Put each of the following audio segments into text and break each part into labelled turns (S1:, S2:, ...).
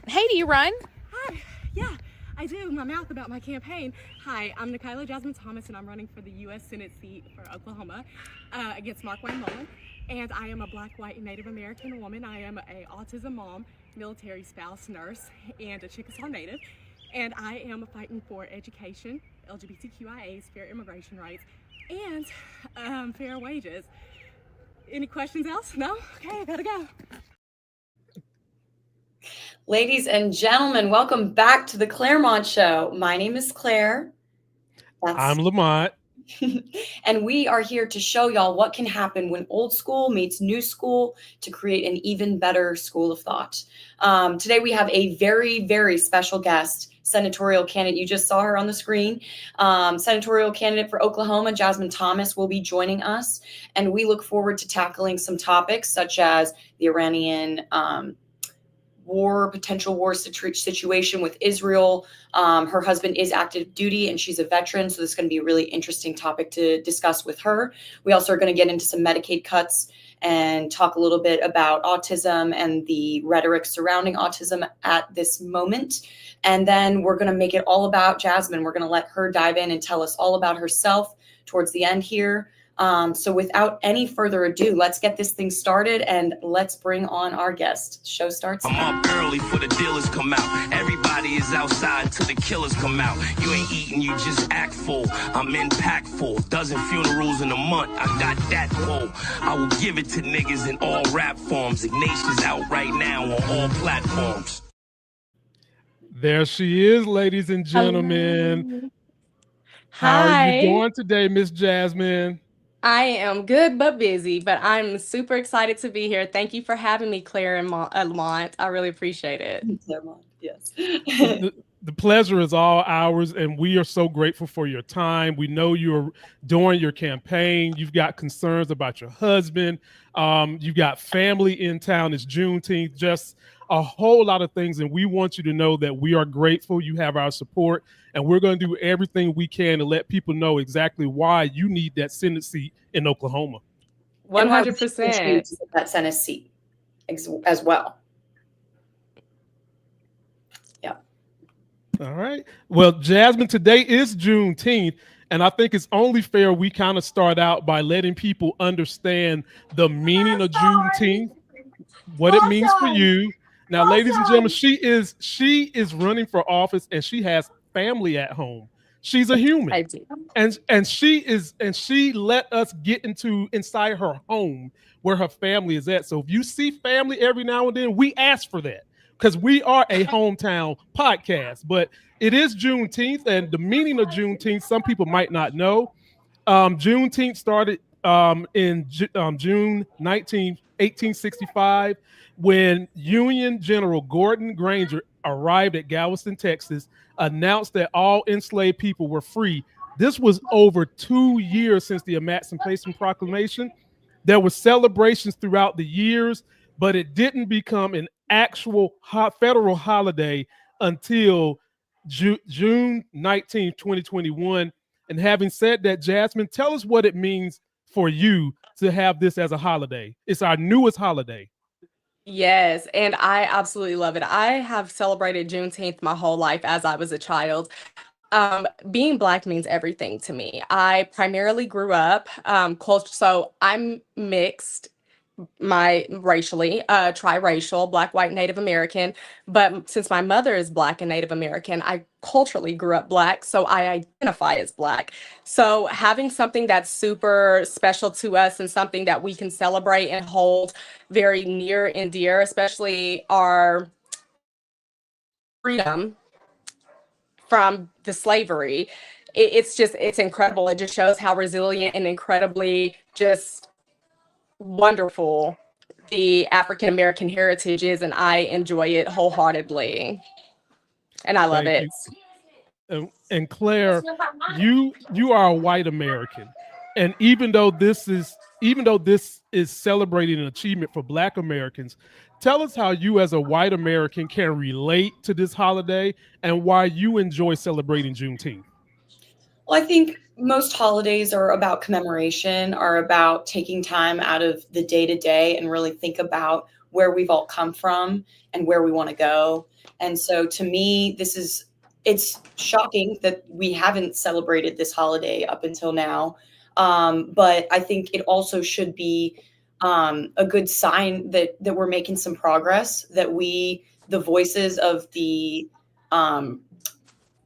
S1: Hey, do you run?
S2: Hi, yeah, I do. My mouth about my campaign. Hi, I'm N'Kyla Jasmine Thomas, and I'm running for the U.S. Senate seat for Oklahoma against Mark Wayne Mullen. And I am a Black, white, and Native American woman. I am a autism mom, military spouse, nurse, and a Chickasaw Native. And I am fighting for education, LGBTQIAs, fair immigration rights, and fair wages. Any questions else? No? Okay, I gotta go.
S3: Ladies and gentlemen, welcome back to the Claremont Show. My name is Claire.
S4: I'm Lamont.
S3: And we are here to show y'all what can happen when old school meets new school to create an even better school of thought. Today we have a very, very special guest, senatorial candidate. You just saw her on the screen. Senatorial candidate for Oklahoma, Jasmine Thomas, will be joining us. And we look forward to tackling some topics such as the Iranian potential war situation with Israel. Her husband is active duty and she's a veteran, so this is going to be a really interesting topic to discuss with her. We also are going to get into some Medicaid cuts and talk a little bit about autism and the rhetoric surrounding autism at this moment. And then we're going to make it all about Jasmine. We're going to let her dive in and tell us all about herself towards the end here. So without any further ado, let's get this thing started and let's bring on our guest. Show starts.
S5: I'm up early for the dealers come out. Everybody is outside till the killers come out. You ain't eating, you just act full. I'm impactful. Dozen funerals in a month. I got that pull. I will give it to niggas in all rap forms. Ignatius out right now on all platforms.
S4: There she is, ladies and gentlemen.
S6: Hello.
S4: How
S6: Hi.
S4: are you doing today, Miss Jasmine?
S6: I am good but busy, but I'm super excited to be here. Thank you for having me, Claire and Lamont. I really appreciate it.
S3: Yes.
S4: The pleasure is all ours, and we are so grateful for your time. We know you're doing your campaign. You've got concerns about your husband. You've got family in town. It's Juneteenth, just a whole lot of things, and we want you to know that we are grateful. You have our support, and we're going to do everything we can to let people know exactly why you need that Senate seat in Oklahoma.
S6: 100%.
S3: That Senate seat as well. Yeah.
S4: All right. Well, Jasmine, today is Juneteenth, and I think it's only fair we kind of start out by letting people understand the meaning of Juneteenth, what it means for you. Now, ladies and gentlemen, she is running for office, and she has family at home. She's a human,
S6: I do.
S4: and she let us get inside her home where her family is at. So if you see family every now and then, we ask for that because we are a hometown podcast. But it is Juneteenth, and the meaning of Juneteenth, some people might not know. Juneteenth started in June 19th, 1865, when Union General Gordon Granger arrived at Galveston, Texas, announced that all enslaved people were free. This was over 2 years since the Emancipation Proclamation. There were celebrations throughout the years, but it didn't become an actual federal holiday until June 19, 2021. And having said that, Jasmine, tell us what it means for you to have this as a holiday. It's our newest holiday.
S6: Yes, and I absolutely love it. I have celebrated Juneteenth my whole life as I was a child. Being Black means everything to me. I primarily grew up so I'm mixed, racially, triracial, Black, white, Native American. But since my mother is Black and Native American, I culturally grew up Black, so I identify as Black. So having something that's super special to us and something that we can celebrate and hold very near and dear, especially our freedom from the slavery, it's incredible. It just shows how resilient and incredibly just wonderful the African American heritage is, and I enjoy it wholeheartedly, and I love it.
S4: And Claire, you are a white American, and even though this is celebrating an achievement for Black Americans, tell us how you as a white American can relate to this holiday and why you enjoy celebrating Juneteenth.
S3: Well, I think most holidays are about commemoration, are about taking time out of the day-to-day and really think about where we've all come from and where we want to go. And so to me, it's shocking that we haven't celebrated this holiday up until now. But I think it also should be a good sign that we're making some progress, that the voices of the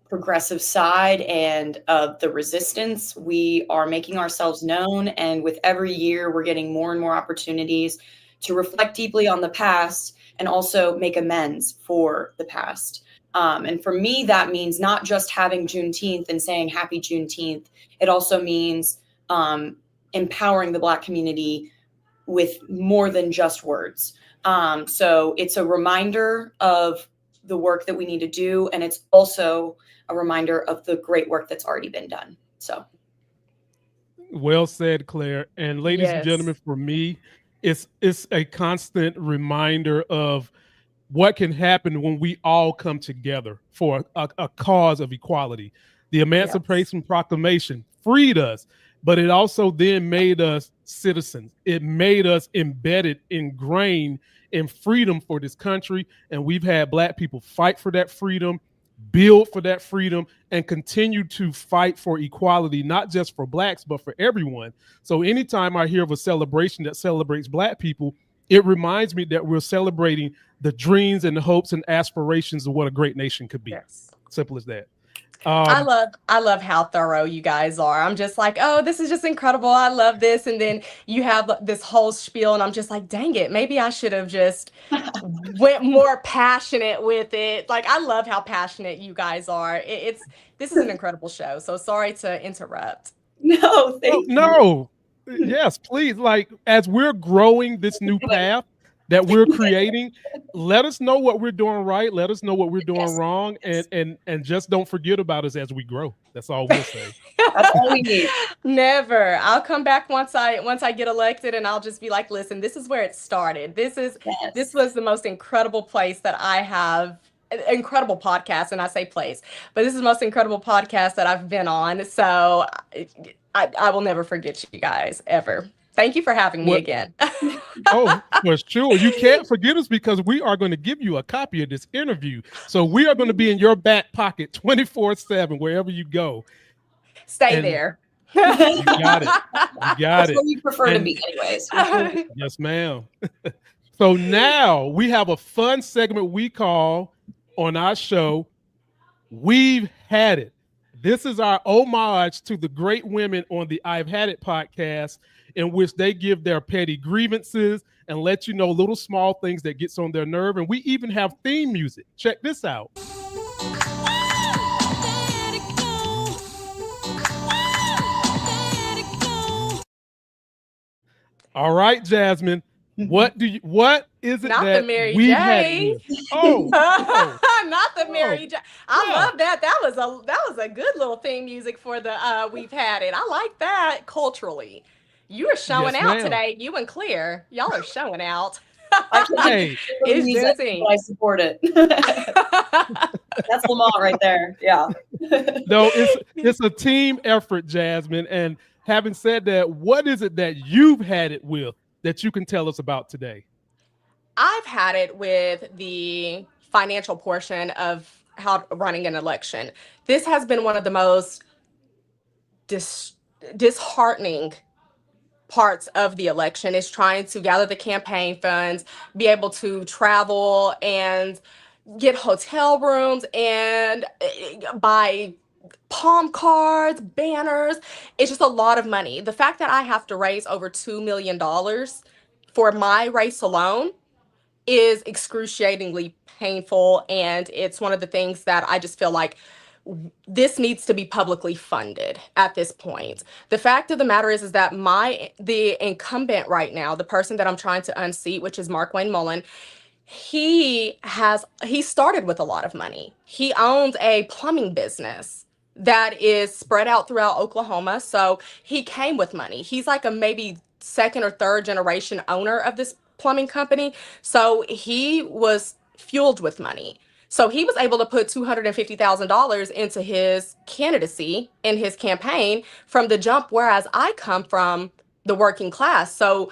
S3: progressive side and of the resistance, we are making ourselves known. And with every year, we're getting more and more opportunities to reflect deeply on the past and also make amends for the past. And for me, that means not just having Juneteenth and saying Happy Juneteenth. It also means empowering the Black community with more than just words. So it's a reminder of the work that we need to do, and it's also a reminder of the great work that's already been done. So
S4: well said, Claire. And ladies and
S6: Yes.
S4: gentlemen, for me, it's a constant reminder of what can happen when we all come together for a cause of equality. The Emancipation Proclamation freed us, but it also then made us citizens. It made us embedded, ingrained in freedom for this country. And we've had Black people fight for that freedom, build for that freedom, and continue to fight for equality, not just for Blacks, but for everyone. So anytime I hear of a celebration that celebrates Black people, it reminds me that we're celebrating the dreams and the hopes and aspirations of what a great nation could be.
S6: Yes.
S4: Simple as that.
S6: I love how thorough you guys are. I'm just like, oh, this is just incredible. I love this. And then you have this whole spiel, and I'm just like, dang it, maybe I should have just went more passionate with it. Like, I love how passionate you guys are. This is an incredible show. So sorry to interrupt.
S3: no, thank you.
S4: No. Yes, please. Like, as we're growing this new path that we're creating, let us know what we're doing right. Let us know what we're doing wrong, and just don't forget about us as we grow. That's all we'll say.
S3: That's all we need.
S6: Never. I'll come back once I get elected, and I'll just be like, listen, this is where it started. This was the most incredible place that I have. Incredible podcast, and I say place, but this is the most incredible podcast that I've been on. So I will never forget you guys ever. Thank you for having me again.
S4: Oh, for sure. You can't forget us, because we are going to give you a copy of this interview. So we are going to be in your back pocket 24/7, wherever you go.
S6: Stay there.
S4: You got it. You got
S3: That's
S4: it.
S3: where we prefer to be anyways.
S4: Yes, ma'am. So now we have a fun segment we call on our show, We've Had It. This is our homage to the great women on the I've Had It podcast, in which they give their petty grievances and let you know little small things that gets on their nerve. And we even have theme music. Check this out. All right, Jasmine. What is it
S6: Not
S4: that
S6: the Mary
S4: we've
S6: J.
S4: had? Oh,
S6: Not the Mary J. I love that. That was a good little theme music for the We've Had It. I like that culturally. You are showing
S4: Yes,
S6: out
S4: ma'am.
S6: today. You and Claire, y'all are showing out.
S4: Hey,
S6: It's
S3: Music,
S6: Juneteenth.
S3: I support it. That's Lamont right there. Yeah.
S4: no, it's a team effort, Jasmine. And having said that, what is it that you've had it with that you can tell us about today?
S6: I've had it with the financial portion of how running an election. This has been one of the most disheartening parts of the election, is trying to gather the campaign funds, be able to travel and get hotel rooms and buy palm cards, banners. It's just a lot of money. The fact that I have to raise over $2 million for my race alone is excruciatingly painful. And it's one of the things that I just feel like this needs to be publicly funded at this point. The fact of the matter is that the incumbent right now, the person that I'm trying to unseat, which is Markwayne Mullin, he started with a lot of money. He owns a plumbing business that is spread out throughout Oklahoma. So he came with money. He's like a maybe second or third generation owner of this plumbing company. So he was fueled with money. So he was able to put $250,000 into his candidacy in his campaign from the jump, whereas I come from the working class. So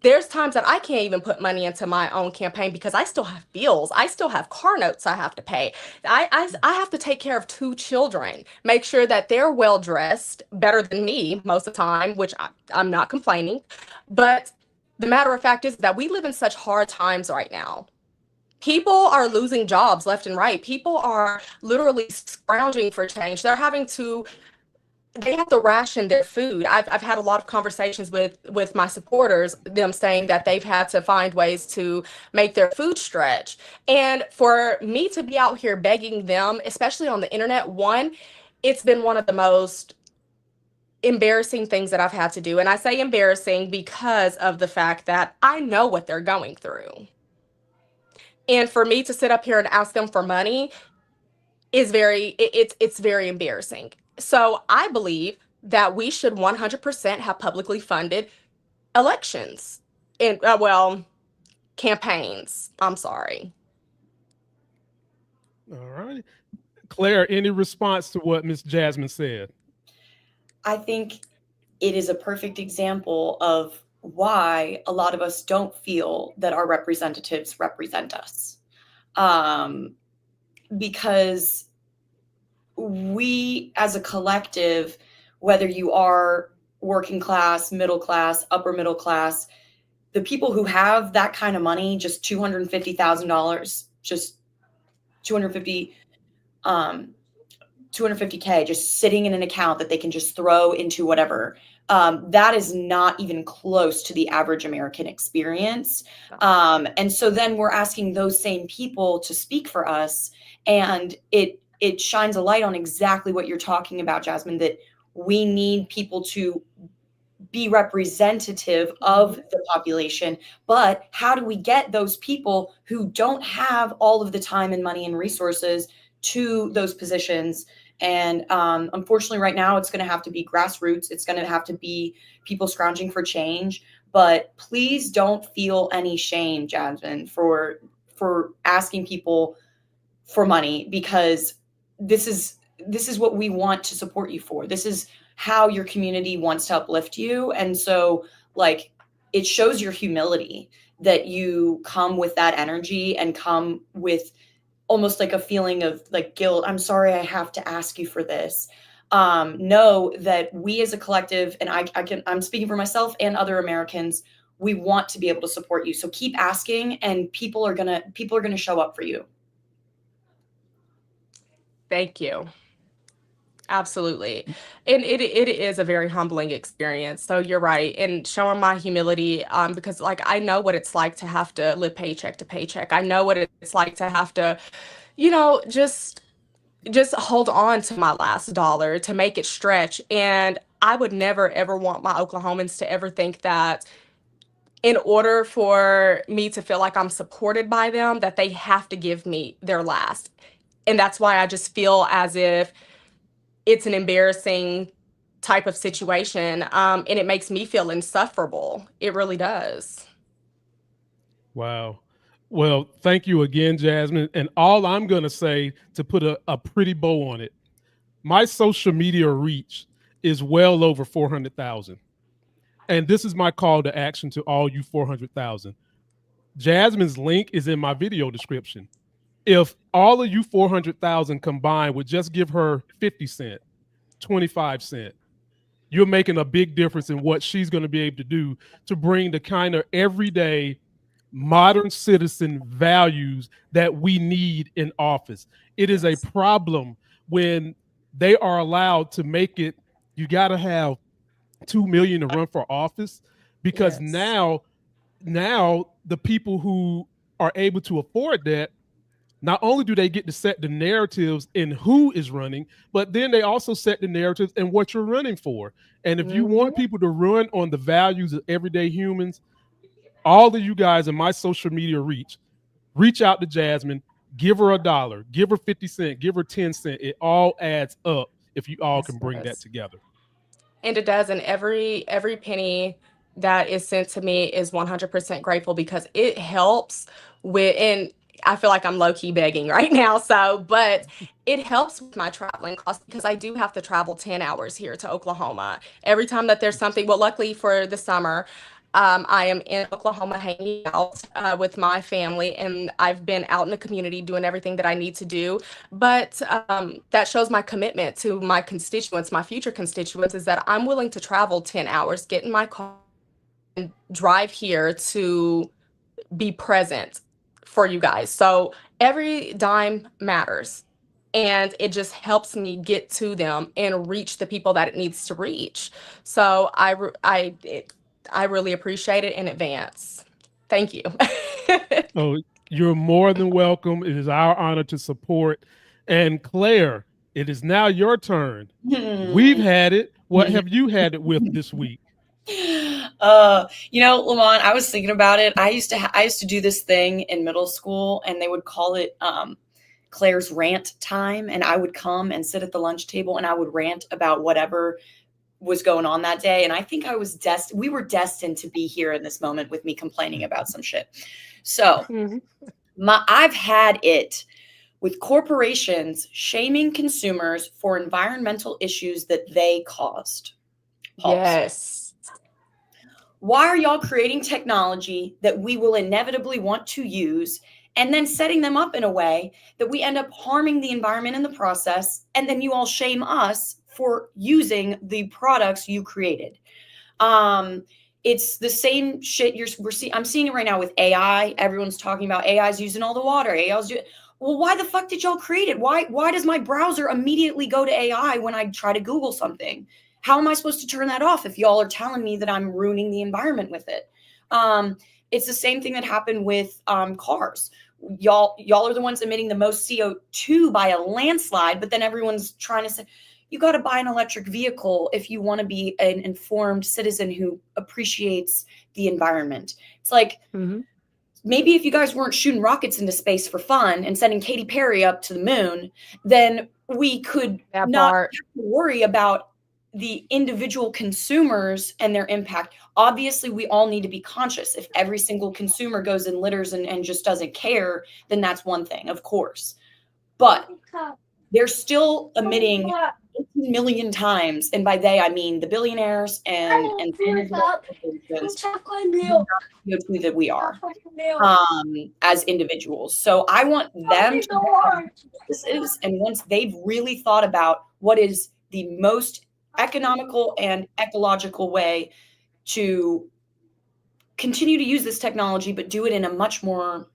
S6: there's times that I can't even put money into my own campaign because I still have bills. I still have car notes I have to pay. I have to take care of 2 children, make sure that they're well dressed, better than me most of the time, which I'm not complaining. But the matter of fact is that we live in such hard times right now. People are losing jobs left and right. People are literally scrounging for change. They have to ration their food. I've had a lot of conversations with my supporters, them saying that they've had to find ways to make their food stretch. And for me to be out here begging them, especially on the internet, one, it's been one of the most embarrassing things that I've had to do. And I say embarrassing because of the fact that I know what they're going through. And for me to sit up here and ask them for money is it's very embarrassing. So I believe that we should 100% have publicly funded elections and campaigns. I'm sorry.
S4: All right. Claire, any response to what Miss Jasmine said?
S3: I think it is a perfect example of why a lot of us don't feel that our representatives represent us. Because we as a collective, whether you are working class, middle class, upper middle class, the people who have that kind of money, just $250,000, just 250K just sitting in an account that they can just throw into whatever. That is not even close to the average American experience. And so then we're asking those same people to speak for us. And it shines a light on exactly what you're talking about, Jasmine, that we need people to be representative of the population. But how do we get those people who don't have all of the time and money and resources to those positions? And unfortunately, right now, it's going to have to be grassroots. It's going to have to be people scrounging for change. But please don't feel any shame, Jasmine, for asking people for money, because this is what we want to support you for. This is how your community wants to uplift you. And so, like, it shows your humility that you come with that energy and come with almost like a feeling of like guilt. I'm sorry, I have to ask you for this. Know that we as a collective, and I'm speaking for myself and other Americans, we want to be able to support you. So keep asking, and people are gonna show up for you.
S6: Thank you. Absolutely. And it is a very humbling experience. So you're right. And showing my humility, because like I know what it's like to have to live paycheck to paycheck. I know what it's like to have to, just hold on to my last dollar to make it stretch. And I would never ever want my Oklahomans to ever think that in order for me to feel like I'm supported by them, that they have to give me their last. And that's why I just feel as if it's an embarrassing type of situation. And it makes me feel insufferable. It really does.
S4: Wow. Well, thank you again, Jasmine. And all I'm going to say, to put a pretty bow on it, my social media reach is well over 400,000. And this is my call to action to all you 400,000. Jasmine's link is in my video description. If all of you 400,000 combined would just give her 50 cents, 25 cents, you're making a big difference in what she's going to be able to do to bring the kind of everyday modern citizen values that we need in office. It is a problem when they are allowed to make it, you got to have 2 million to run for office, because now the people who are able to afford that, not only do they get to set the narratives in who is running, but then they also set the narratives in what you're running for. And if you want people to run on the values of everyday humans, all of you guys in my social media reach out to Jasmine, give her $1, give her 50 cents, give her 10 cents. It all adds up if you all can bring that together.
S6: And it does. And every penny that is sent to me is 100% grateful, because it helps with, and I feel like I'm low-key begging right now. But it helps with my traveling costs, because I do have to travel 10 hours here to Oklahoma. Every time that there's something, well, luckily for the summer, I am in Oklahoma hanging out with my family, and I've been out in the community doing everything that I need to do. But that shows my commitment to my constituents, my future constituents, is that I'm willing to travel 10 hours, get in my car, and drive here to be present for you guys. So every dime matters. And it just helps me get to them and reach the people that it needs to reach. So I really appreciate it in advance. Thank you.
S4: Oh, you're more than welcome. It is our honor to support. And Claire, it is now your turn. We've had it. What have you had it with this week?
S3: Lamont, I was thinking about it. I used to do this thing in middle school, and they would call it Claire's rant time. And I would come and sit at the lunch table, and I would rant about whatever was going on that day. And I think we were destined to be here in this moment with me complaining about some shit. So I've had it with corporations shaming consumers for environmental issues that they caused. Pulse.
S6: Yes.
S3: Why are y'all creating technology that we will inevitably want to use and then setting them up in a way that we end up harming the environment in the process, and then you all shame us for using the products you created? It's the same shit I'm seeing it right now with AI. Everyone's talking about AI's using all the water. Well, why the fuck did y'all create it? Why does my browser immediately go to AI when I try to Google something? How am I supposed to turn that off if y'all are telling me that I'm ruining the environment with it? It's the same thing that happened with cars. Y'all are the ones emitting the most CO2 by a landslide, but then everyone's trying to say, you got to buy an electric vehicle if you want to be an informed citizen who appreciates the environment. It's like, maybe if you guys weren't shooting rockets into space for fun and sending Katy Perry up to the moon, then we could not have to worry about the individual consumers and their impact. Obviously, we all need to be conscious. If every single consumer goes in litters and just doesn't care, then that's one thing, of course. But they're still emitting 18 million times. And by they, I mean the billionaires and CO2 that we are as individuals. So I want them to know what this is. And once they've really thought about what is the most economical and ecological way to continue to use this technology, but do it in a much more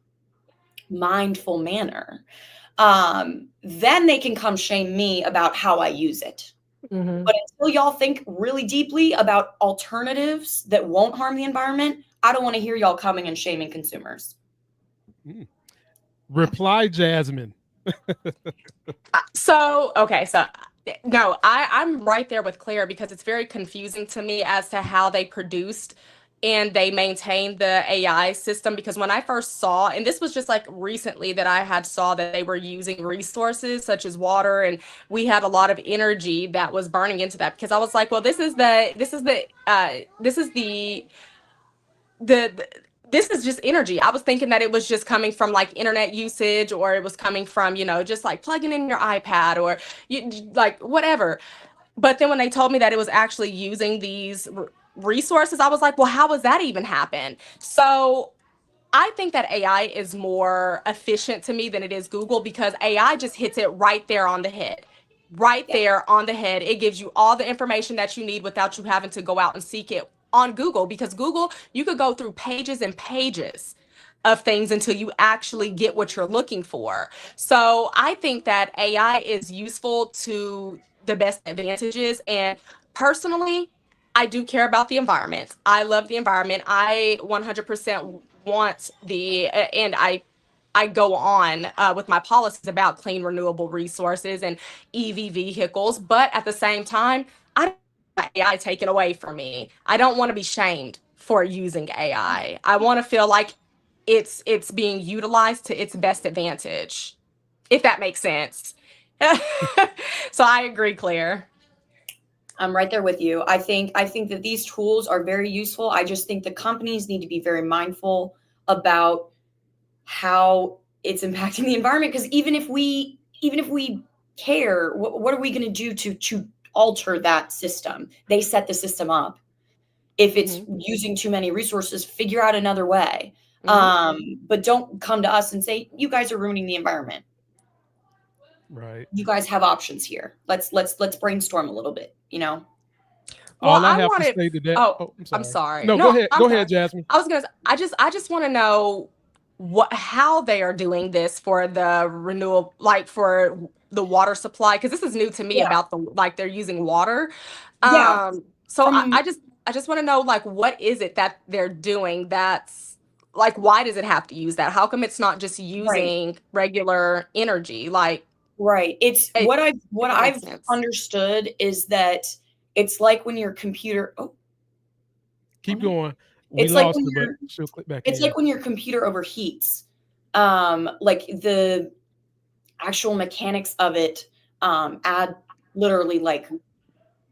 S3: mindful manner, then they can come shame me about how I use it. But until y'all think really deeply about alternatives that won't harm the environment, I don't want to hear y'all coming and shaming consumers.
S4: Reply, Jasmine.
S6: No, I'm right there with Claire, because it's very confusing to me as to how they produced and they maintained the AI system. Because when I first saw, and this was just like recently that I had saw that they were using resources such as water, and we had a lot of energy that was burning into that, because I was like, well, this is just energy. I was thinking that it was just coming from like internet usage, or it was coming from, just like plugging in your iPad or like whatever. But then when they told me that it was actually using these resources, I was like, well, how does that even happen? So I think that AI is more efficient to me than it is Google, because AI just hits it right there on the head. There on the head. It gives you all the information that you need without you having to go out and seek it on Google, because Google, you could go through pages and pages of things until you actually get what you're looking for. So I think that AI is useful to the best advantages. And personally, I do care about the environment. I love the environment. I 100% want and I go on with my policies about clean, renewable resources and EV vehicles. But at the same time, I don't want AI taken away from me. I don't want to be shamed for using AI. I want to feel like it's being utilized to its best advantage, if that makes sense. So I agree, Claire.
S3: I'm right there with you. I think that these tools are very useful. I just think the companies need to be very mindful about how it's impacting the environment. Because even if we care, what are we going to do to alter that system? They set the system up. If it's using too many resources, figure out another way. But don't come to us and say, you guys are ruining the environment.
S4: Right.
S3: You guys have options here. Let's brainstorm a little bit, you know?
S6: Well,
S4: All I have
S6: wanted,
S4: to say to that.
S6: oh,
S4: I'm
S6: I'm
S4: sorry.
S6: sorry.
S4: No, go ahead. Go ahead, Jasmine.
S6: I was gonna. I just want to know how they are doing this for the renewal, like for the water supply, because this is new to me about they're using water. So I just want to know, like, what is it that they're doing that's like, why does it have to use that? How come it's not just using regular energy? Like,
S3: It's what I've understood is that it's like when your computer
S4: keep going.
S3: It's like when your computer overheats. Like the actual mechanics of it add literally like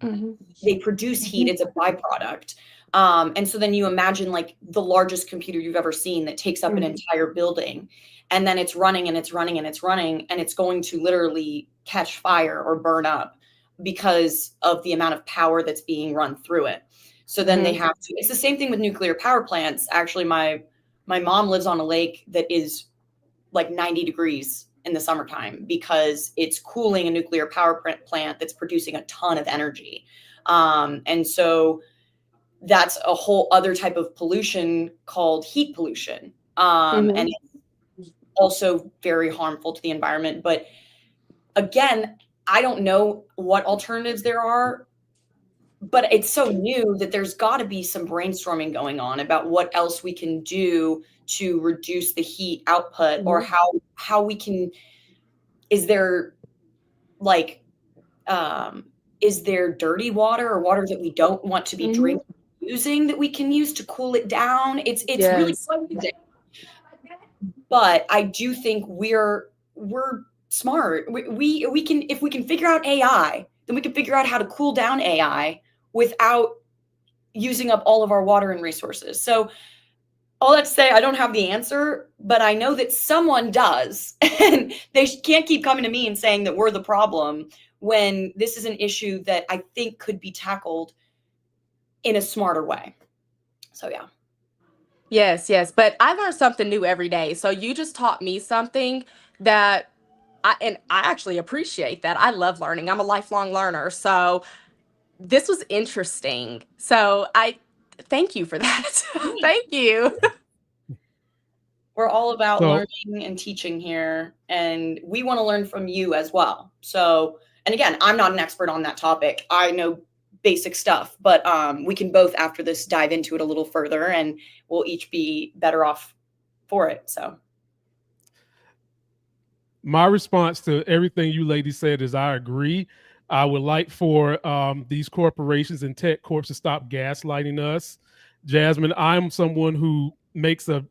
S3: they produce heat. It's a byproduct. And so then you imagine like the largest computer you've ever seen that takes up an entire building, and then it's running and it's running and it's running, and it's going to literally catch fire or burn up because of the amount of power that's being run through it. So then they have to, it's the same thing with nuclear power plants. Actually, my mom lives on a lake that is like 90 degrees in the summertime because it's cooling a nuclear power plant that's producing a ton of energy. And so that's a whole other type of pollution called heat pollution. And it's also very harmful to the environment. But again, I don't know what alternatives there are, but it's so new that there's got to be some brainstorming going on about what else we can do to reduce the heat output, or how we can, is there dirty water or water that we don't want to be using that we can use to cool it down? It's really confusing. But I do think we're smart. We can, if we can figure out AI, then we can figure out how to cool down AI without using up all of our water and resources. So all that to say, I don't have the answer, but I know that someone does. And they can't keep coming to me and saying that we're the problem when this is an issue that I think could be tackled in a smarter way. So yeah.
S6: Yes. But I learn something new every day. So you just taught me something that I actually appreciate that. I love learning. I'm a lifelong learner. So this was interesting. So I thank you for that. Thank you.
S3: We're all about learning and teaching here, and we want to learn from you as well. So, and again, I'm not an expert on that topic. I know basic stuff, but we can both after this dive into it a little further, and we'll each be better off for it. So
S4: my response to everything you ladies said is I agree. I would like for these corporations and tech corps to stop gaslighting us. Jasmine, I'm someone who makes a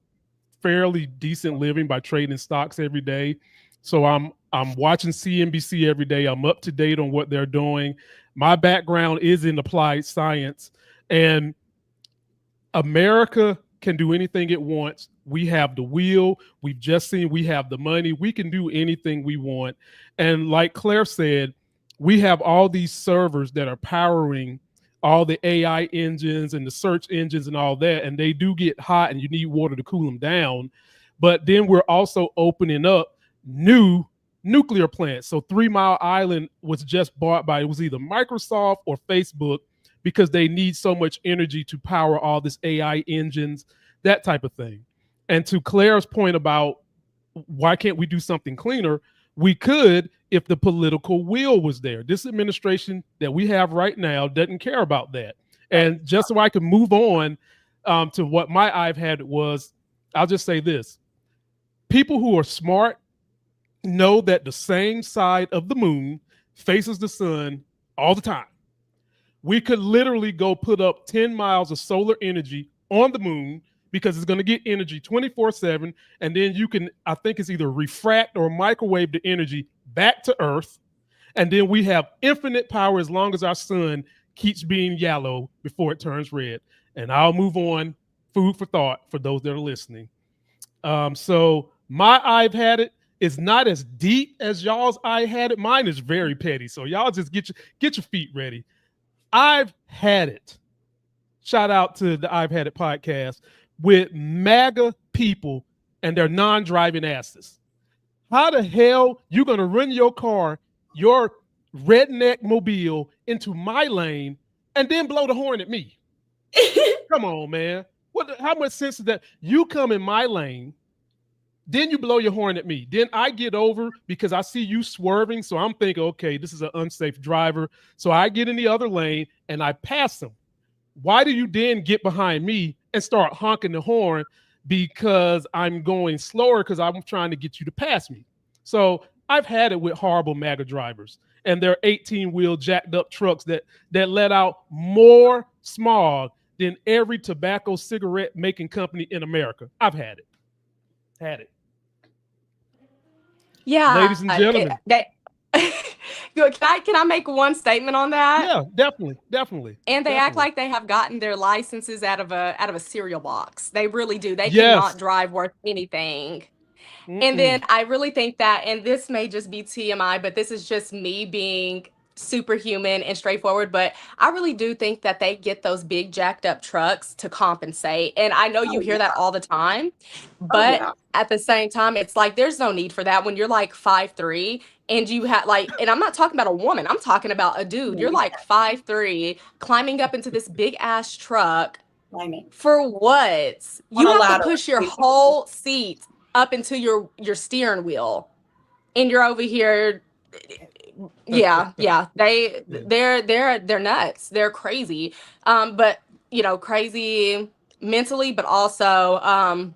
S4: fairly decent living by trading stocks every day. So I'm watching CNBC every day. I'm up to date on what they're doing. My background is in applied science, and America can do anything it wants. We have the wheel. We've just seen we have the money. We can do anything we want. And like Claire said, we have all these servers that are powering all the AI engines and the search engines and all that, and they do get hot and you need water to cool them down. But then we're also opening up new nuclear plants. So 3 Mile Island was just bought by, it was either Microsoft or Facebook, because they need so much energy to power all this AI engines, that type of thing. And to Claire's point about why can't we do something cleaner, we could if the political will was there. This administration that we have right now doesn't care about that. And just so I can move on to what my I've had was, I'll just say this. People who are smart know that the same side of the moon faces the sun all the time. We could literally go put up 10 miles of solar energy on the moon because it's going to get energy 24/7. And then you can, I think it's either refract or microwave the energy back to Earth. And then we have infinite power as long as our sun keeps being yellow before it turns red. And I'll move on. Food for thought for those that are listening. So my I've had it is not as deep as y'all's I had it. Mine is very petty. So y'all just get your feet ready. I've had it. shout out to the I've Had It podcast, with MAGA people and their non-driving asses. How the hell you gonna run your car, your redneck mobile, into my lane and then blow the horn at me? Come on, man. How much sense is that? You come in my lane, then you blow your horn at me. Then I get over because I see you swerving. So I'm thinking, okay, this is an unsafe driver. So I get in the other lane and I pass them. Why do you then get behind me and start honking the horn because I'm going slower because I'm trying to get you to pass me? So I've had it with horrible MAGA drivers and their 18-wheel jacked up trucks that let out more smog than every tobacco cigarette making company in America. I've had it. Had it.
S6: Yeah.
S4: Ladies and gentlemen.
S6: Can I make one statement on that?
S4: Yeah, definitely.
S6: And they act like they have gotten their licenses out of a cereal box. They really do. They cannot drive worth anything. And then I really think that, and this may just be TMI, but this is just me being superhuman and straightforward, but I really do think that they get those big jacked up trucks to compensate. And I know you hear that all the time, but at the same time, it's like there's no need for that when you're like 5'3" and you have like, and I'm not talking about a woman, I'm talking about a dude. You're like 5'3" climbing up into this big ass truck. For what? You have to push your whole seat up into your steering wheel, and you're over here. Yeah. They're nuts. They're crazy. But crazy mentally, but also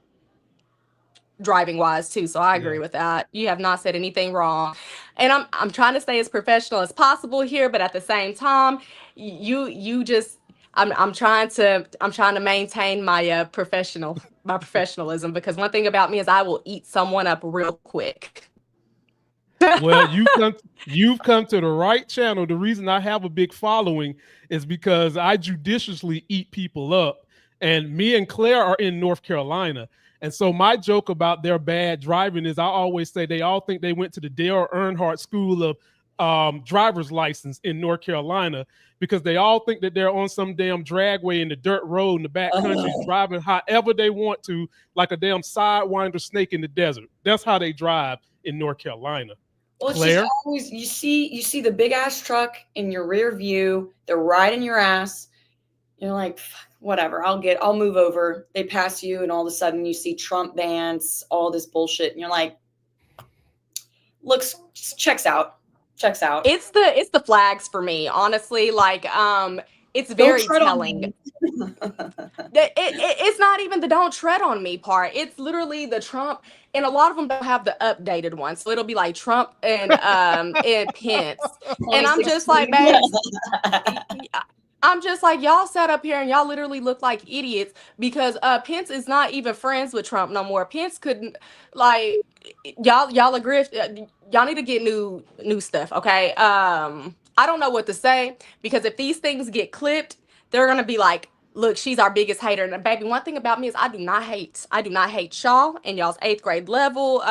S6: driving wise too. So I agree with that. You have not said anything wrong. And I'm trying to stay as professional as possible here, but at the same time, you just I'm trying to maintain my professionalism, because one thing about me is I will eat someone up real quick.
S4: Well, you've come to the right channel. The reason I have a big following is because I judiciously eat people up. And me and Claire are in North Carolina. And so my joke about their bad driving is I always say they all think they went to the Dale Earnhardt School of driver's license in North Carolina, because they all think that they're on some damn dragway in the dirt road in the back country, driving however they want to, like a damn sidewinder snake in the desert. That's how they drive in North Carolina.
S3: Well, it's just always, you see the big ass truck in your rear view. They're riding your ass. You're like, whatever, I'll move over. They pass you, and all of a sudden you see Trump bans, all this bullshit, and you're like, checks out.
S6: It's the flags for me, honestly. Like, it's very telling. It's not even the don't tread on me part. It's literally the Trump, and a lot of them don't have the updated one. So it'll be like Trump and Pence. And I'm just like, babe, I'm just like, y'all sat up here and y'all literally look like idiots, because Pence is not even friends with Trump no more. Pence couldn't, like, y'all agree. Y'all need to get new stuff, okay? I don't know what to say, because if these things get clipped, they're gonna be like, look, she's our biggest hater. And baby, one thing about me is I do not hate y'all and y'all's 8th grade level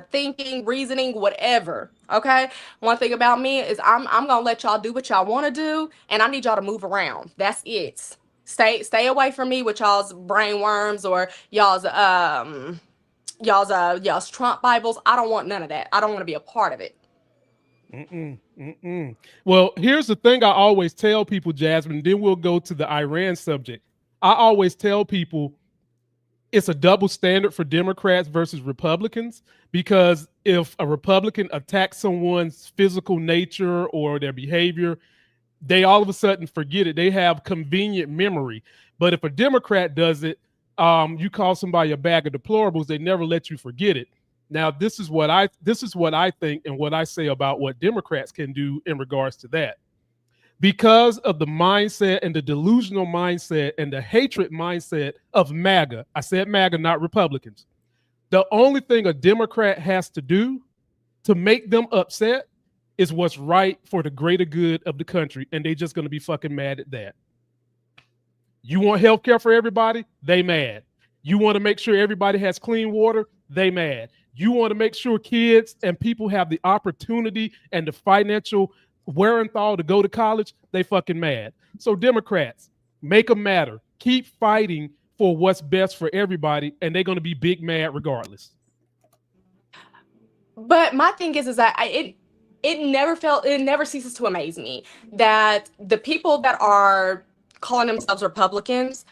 S6: thinking, reasoning, whatever. Okay. One thing about me is I'm gonna let y'all do what y'all want to do, and I need y'all to move around. That's it. Stay away from me with y'all's brain worms or y'all's Trump Bibles. I don't want none of that. I don't want to be a part of it.
S4: Well, here's the thing I always tell people, Jasmine, then we'll go to the Iran subject. I always tell people it's a double standard for Democrats versus Republicans, because if a Republican attacks someone's physical nature or their behavior, they all of a sudden forget it. They have convenient memory. But if a Democrat does it, you call somebody a bag of deplorables, they never let you forget it. Now, this is what I think and what I say about what Democrats can do in regards to that. Because of the mindset and the delusional mindset and the hatred mindset of MAGA, I said MAGA, not Republicans. The only thing a Democrat has to do to make them upset is what's right for the greater good of the country, and they're just going to be fucking mad at that. You want health care for everybody? They mad. You want to make sure everybody has clean water? They mad. You want to make sure kids and people have the opportunity and the financial wherewithal to go to college? They fucking mad. So Democrats, make them matter. keep fighting for what's best for everybody, and they're going to be big mad regardless.
S6: But my thing is that it never ceases to amaze me that the people that are calling themselves Republicans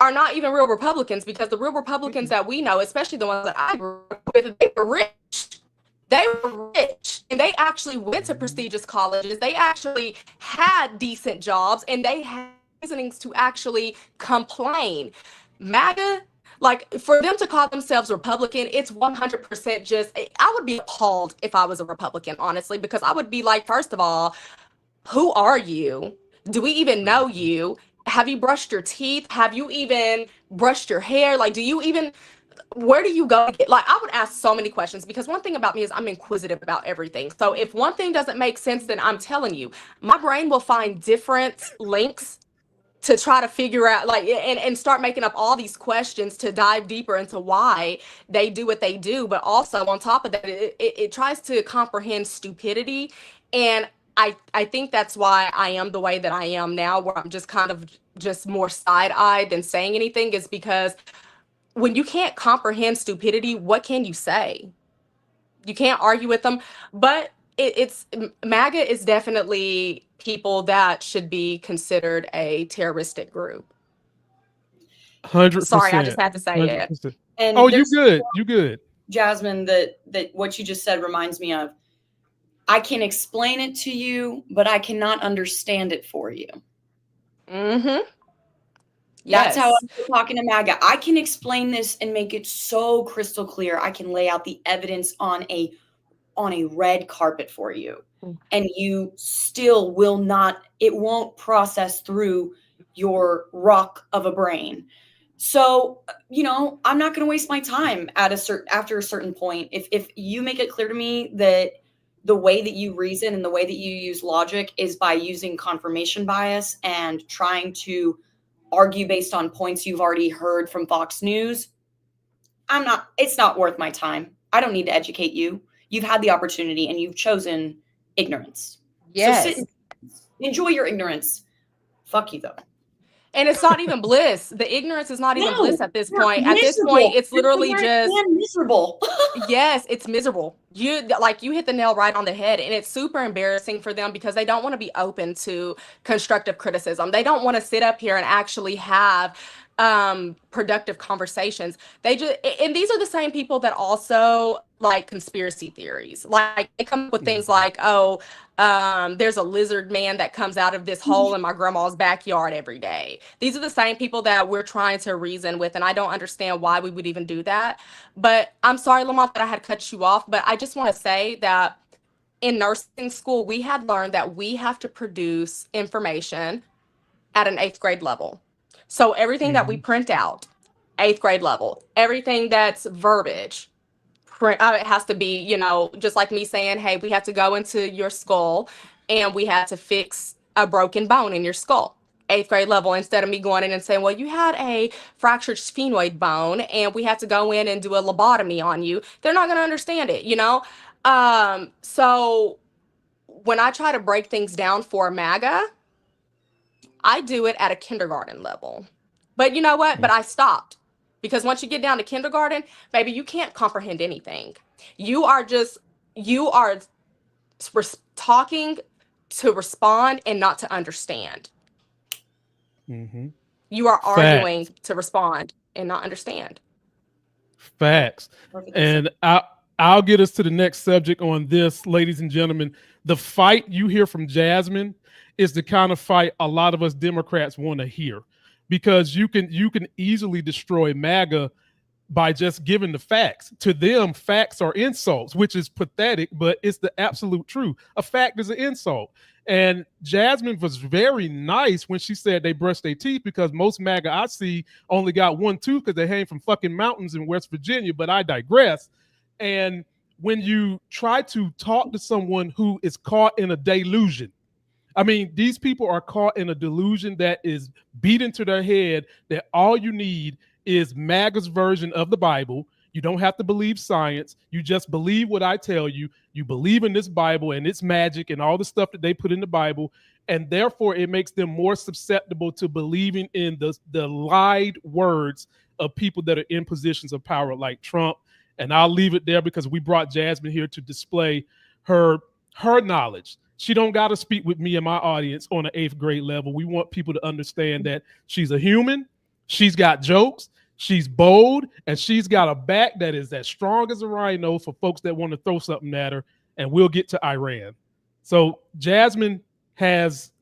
S6: are not even real Republicans, because the real Republicans that we know, especially the ones that I grew up with, they were rich. They were rich, and they actually went to prestigious colleges. They actually had decent jobs, and they had reasonings to actually complain. MAGA, like, for them to call themselves Republican, it's 100% just, I would be appalled if I was a Republican, honestly, because I would be like, first of all, who are you? Do we even know you? Have you brushed your teeth? Have you even brushed your hair? Like, do you even, where do you go? Like, I would ask so many questions, because one thing about me is I'm inquisitive about everything. So if one thing doesn't make sense, then I'm telling you, my brain will find different links to try to figure out, like, and start making up all these questions to dive deeper into why they do what they do. But also on top of that, it tries to comprehend stupidity. And I think that's why I am the way that I am now, where I'm just kind of just more side-eyed than saying anything, is because when you can't comprehend stupidity, what can you say? You can't argue with them. But it's MAGA is definitely people that should be considered a terroristic group.
S4: 100%.
S6: Sorry, I just had to say 100%.
S4: It. And oh, you good. You good.
S3: Jasmine, that what you just said reminds me of, I can explain it to you, but I cannot understand it for you.
S6: Mm-hmm.
S3: That's how I'm talking to MAGA. I can explain this and make it so crystal clear. I can lay out the evidence on a red carpet for you, and you still will not, it won't process through your rock of a brain. So, I'm not going to waste my time after a certain point. If you make it clear to me that the way that you reason and the way that you use logic is by using confirmation bias and trying to argue based on points you've already heard from Fox News, it's not worth my time. I don't need to educate you. You've had the opportunity and you've chosen ignorance.
S6: Yes.
S3: So enjoy your ignorance. Fuck you though.
S6: And it's not even bliss. The ignorance is not even bliss at this point. At this point, it's literally just
S3: miserable.
S6: Yes, it's miserable. You hit the nail right on the head, and it's super embarrassing for them because they don't want to be open to constructive criticism. They don't want to sit up here and actually have productive conversations. And these are the same people that also like conspiracy theories. Like, they come up with things like, there's a lizard man that comes out of this hole in my grandma's backyard every day. These are the same people that we're trying to reason with, and I don't understand why we would even do that. But I'm sorry, Lamont, that I had cut you off, but I just want to say that in nursing school, we had learned that we have to produce information at an 8th grade level. So everything that we print out, 8th grade level, everything that's verbiage, it has to be, just like me saying, hey, we have to go into your skull and we had to fix a broken bone in your skull. 8th grade level, instead of me going in and saying, well, you had a fractured sphenoid bone and we had to go in and do a lobotomy on you. They're not going to understand it, So when I try to break things down for MAGA, I do it at a kindergarten level. But you know what? But I stopped. Because once you get down to kindergarten, baby, you can't comprehend anything. You are talking to respond and not to understand.
S4: Mm-hmm.
S6: You are arguing to respond and not understand.
S4: Facts. And I'll get us to the next subject on this, ladies and gentlemen. The fight you hear from Jasmine is the kind of fight a lot of us Democrats want to hear, because you can easily destroy MAGA by just giving the facts. To them, facts are insults, which is pathetic, but it's the absolute truth. A fact is an insult. And Jasmine was very nice when she said they brushed their teeth, because most MAGA I see only got one tooth because they hang from fucking mountains in West Virginia, but I digress. And when you try to talk to someone who is caught in a delusion, I mean, these people are caught in a delusion that is beat into their head that all you need is MAGA's version of the Bible. You don't have to believe science. You just believe what I tell you. You believe in this Bible and its magic and all the stuff that they put in the Bible. And therefore, it makes them more susceptible to believing in the lied words of people that are in positions of power like Trump. And I'll leave it there because we brought Jasmine here to display her knowledge. She don't got to speak with me and my audience on an 8th grade level. We want people to understand that she's a human. She's got jokes. She's bold, and she's got a back that is as strong as a rhino for folks that want to throw something at her. And we'll get to Iran. So Jasmine has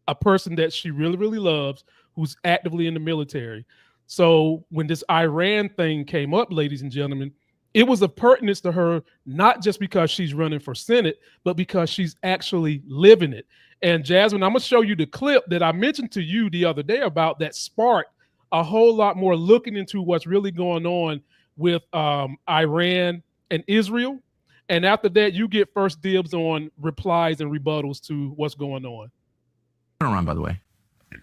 S4: a person that she really, really loves who's actively in the military. So when this Iran thing came up, ladies and gentlemen, it was of pertinence to her, not just because she's running for Senate, but because she's actually living it. And Jasmine, I'm going to show you the clip that I mentioned to you the other day about that sparked a whole lot more looking into what's really going on with Iran and Israel. And after that, you get first dibs on replies and rebuttals to what's going on.
S1: Iran, by the way.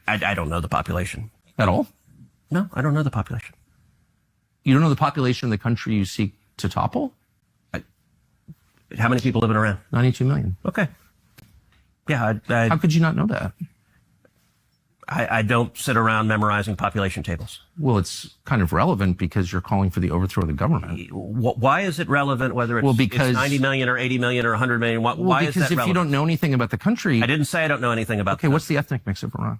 S1: I don't know the population at all. No, I don't know the population. You don't know the population of the country you seek to topple? How many people live in Iran? 92 million. Okay. Yeah. How could you not know that? I don't sit around memorizing population tables. Well, it's kind of relevant because you're calling for the overthrow of the government. Why is it relevant whether it's 90 million or 80 million or 100 million? Why is that relevant? Because if you don't know anything about the country... I didn't say I don't know anything about the country. What's the ethnic mix of Iran?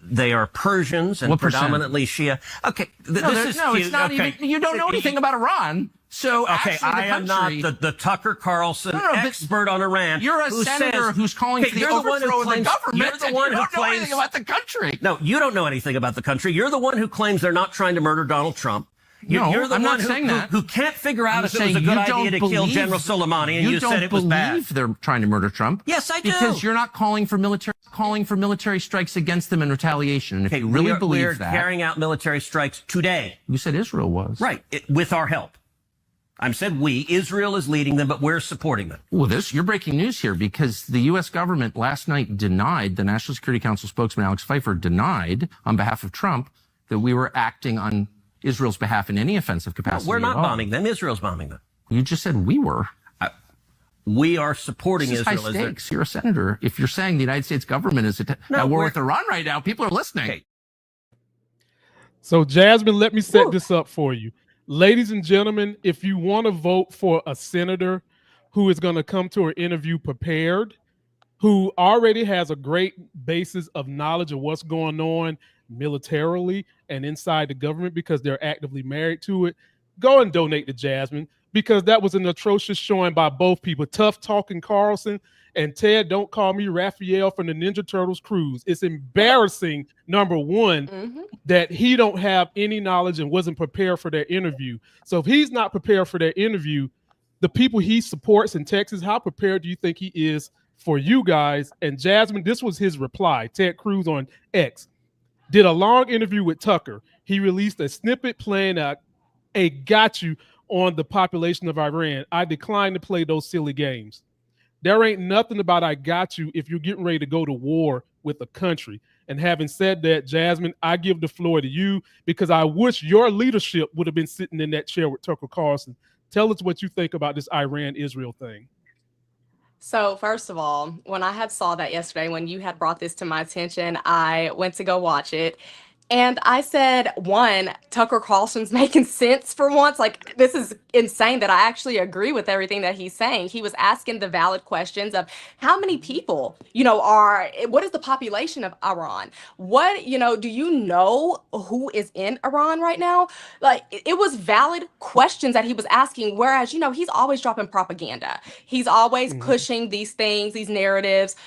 S1: They are Persians and predominantly Shia. Okay, it's not even... You don't know anything about Iran. So okay, I am not the Tucker Carlson expert on Iran. You're a senator who's calling for the overthrow of the government. You're the one who claims anything about the country. No, you don't know anything about the country. You're the one who claims they're not trying to murder Donald Trump. You're the one who can't figure out if it was a good idea to kill General Soleimani, and you said it was bad. You don't believe they're trying to murder Trump? Yes, I do. Because you're not calling for military strikes against them in retaliation. And if you really believe that, we're carrying out military strikes today. You said Israel was right with our help. I said we. Israel is leading them, but we're supporting them. Well, you're breaking news here because the U.S. government last night denied, the National Security Council spokesman Alex Pfeiffer denied on behalf of Trump that we were acting on Israel's behalf in any offensive capacity. No, we're not bombing them. Israel's bombing them. You just said we were. We are supporting Israel. High stakes. You're a senator. If you're saying the United States government is at war with Iran right now, people are listening. Okay.
S4: So, Jasmine, let me set this up for you. Ladies and gentlemen, if you want to vote for a senator who is going to come to her interview prepared, who already has a great basis of knowledge of what's going on militarily and inside the government because they're actively married to it, go and donate to Jasmine because that was an atrocious showing by both people. Tough talking Carlson and Ted, don't call me Raphael from the Ninja Turtles Cruz. It's embarrassing, number one, that he don't have any knowledge and wasn't prepared for that interview. So if he's not prepared for that interview, the people he supports in Texas, how prepared do you think he is for you guys? And Jasmine, this was his reply. Ted Cruz on X did a long interview with Tucker. He released a snippet playing a got you on the population of Iran. I declined to play those silly games. There ain't nothing about I got you if you're getting ready to go to war with a country. And having said that, Jasmine, I give the floor to you because I wish your leadership would have been sitting in that chair with Tucker Carlson. Tell us what you think about this Iran-Israel thing.
S6: So first of all, when I had saw that yesterday, when you had brought this to my attention, I went to go watch it. And I said, one, Tucker Carlson's making sense for once. Like, this is insane that I actually agree with everything that he's saying. He was asking the valid questions of how many people, what is the population of Iran? What, do you know who is in Iran right now? Like, it was valid questions that he was asking. Whereas, he's always dropping propaganda. He's always pushing these things, these narratives.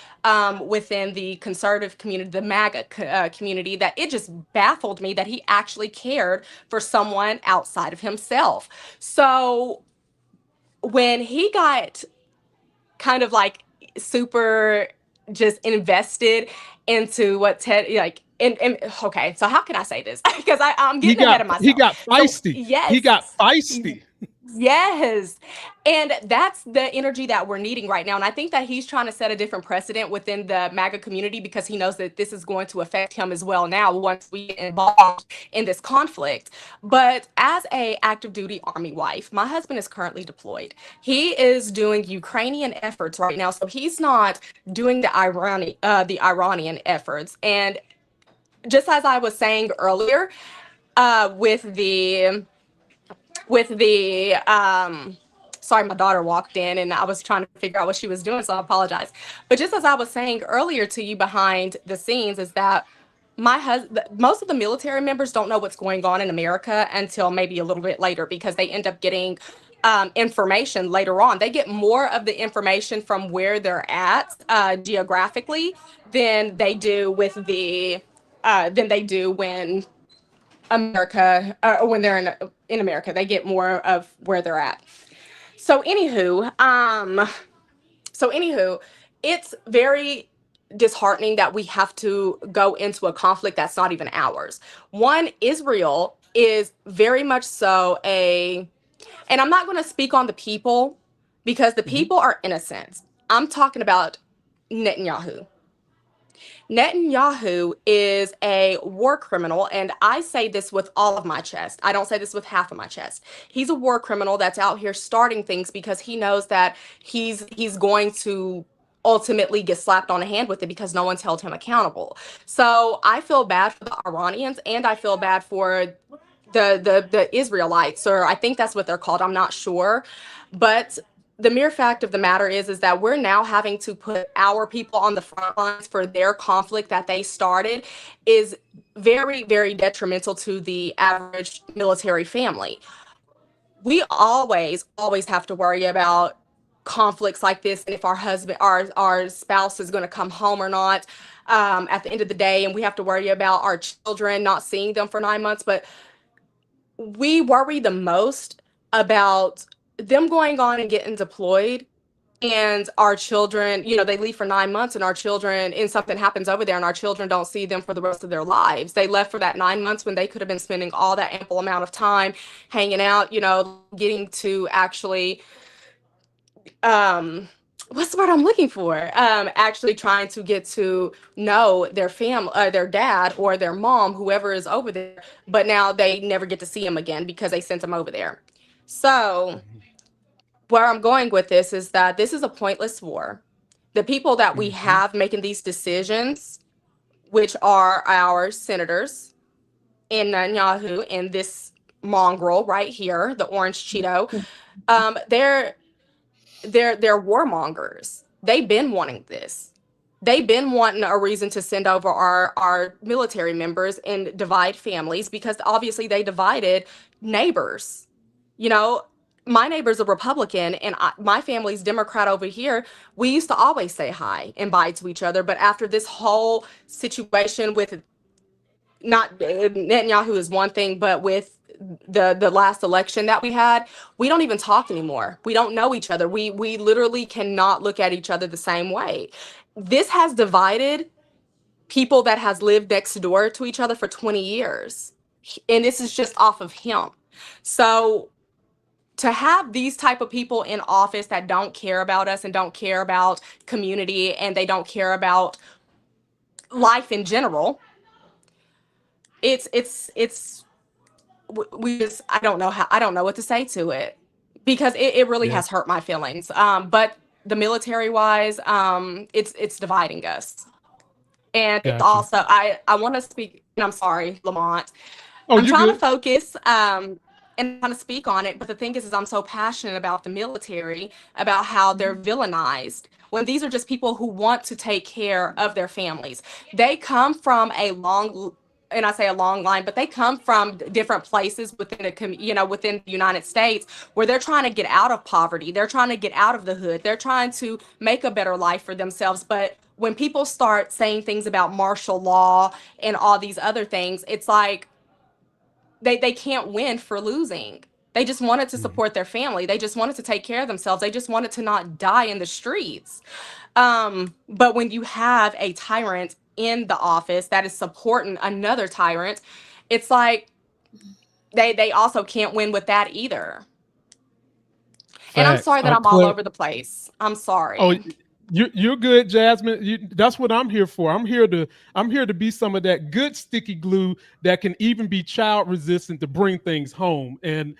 S6: Within the conservative community, the MAGA community, that it just baffled me that he actually cared for someone outside of himself. So when he got kind of like super just invested into what Ted, okay, so how can I say this? Because I'm getting ahead of myself.
S4: He got feisty.
S6: So, yes.
S4: He got feisty.
S6: Yes. And that's the energy that we're needing right now. And I think that he's trying to set a different precedent within the MAGA community because he knows that this is going to affect him as well now once we get involved in this conflict. But as a active duty Army wife, my husband is currently deployed. He is doing Ukrainian efforts right now. So he's not doing the Iranian efforts. And just as I was saying earlier, sorry, my daughter walked in and I was trying to figure out what she was doing, so I apologize. But just as I was saying earlier to you behind the scenes is that most of the military members don't know what's going on in America until maybe a little bit later because they end up getting information later on. They get more of the information from where they're at geographically than they do when when they're in America. They get more of where they're at. So anywho, it's very disheartening that we have to go into a conflict that's not even ours. One, Israel is very much so and I'm not going to speak on the people because the people are innocent. I'm talking about Netanyahu. Netanyahu is a war criminal, and I say this with all of my chest. I don't say this with half of my chest. He's a war criminal that's out here starting things because he knows that he's going to ultimately get slapped on the hand with it because no one's held him accountable. So I feel bad for the Iranians, and I feel bad for the Israelites, or I think that's what they're called. I'm not sure, but the mere fact of the matter is that we're now having to put our people on the front lines for their conflict that they started is very, very detrimental to the average military family. We always have to worry about conflicts like this and if our spouse is going to come home or not at the end of the day, and we have to worry about our children not seeing them for 9 months. But we worry the most about them going on and getting deployed and our children, they leave for 9 months and our children, and something happens over there and our children don't see them for the rest of their lives. They left for that 9 months when they could have been spending all that ample amount of time hanging out, getting to actually, what's the word I'm looking for? Actually trying to get to know their family, their dad or their mom, whoever is over there, but now they never get to see him again because they sent him over there. So where I'm going with this is that this is a pointless war. The people that we have making these decisions, which are our senators and Netanyahu and this mongrel right here, the orange Cheeto, they're warmongers. They've been wanting this. They've been wanting a reason to send over our military members and divide families because obviously they divided neighbors. My neighbor's a Republican and my family's Democrat over here. We used to always say hi and bye to each other. But after this whole situation with not Netanyahu is one thing, but with the last election that we had, we don't even talk anymore. We don't know each other. We literally cannot look at each other the same way. This has divided people that has lived next door to each other for 20 years. And this is just off of him. So to have these type of people in office that don't care about us and don't care about community and they don't care about life in general, I don't know what to say to it because it really has hurt my feelings. But the military wise, it's dividing us. And it's also, I want to speak, and I'm sorry, Lamont. I'm trying to focus and kind of speak on it. But the thing is I'm so passionate about the military, about how they're villainized, when these are just people who want to take care of their families. They come from a long line, but they come from different places within the United States where they're trying to get out of poverty. They're trying to get out of the hood. They're trying to make a better life for themselves. But when people start saying things about martial law and all these other things, it's like they can't win for losing. They just wanted to support their family. They just wanted to take care of themselves. They just wanted to not die in the streets. But when you have a tyrant in the office that is supporting another tyrant, it's like they also can't win with that either. And I'm sorry that I'm all over the place. I'm sorry.
S4: Oh, you're good, Jasmine. That's what I'm here for. I'm here to be some of that good sticky glue that can even be child resistant to bring things home. And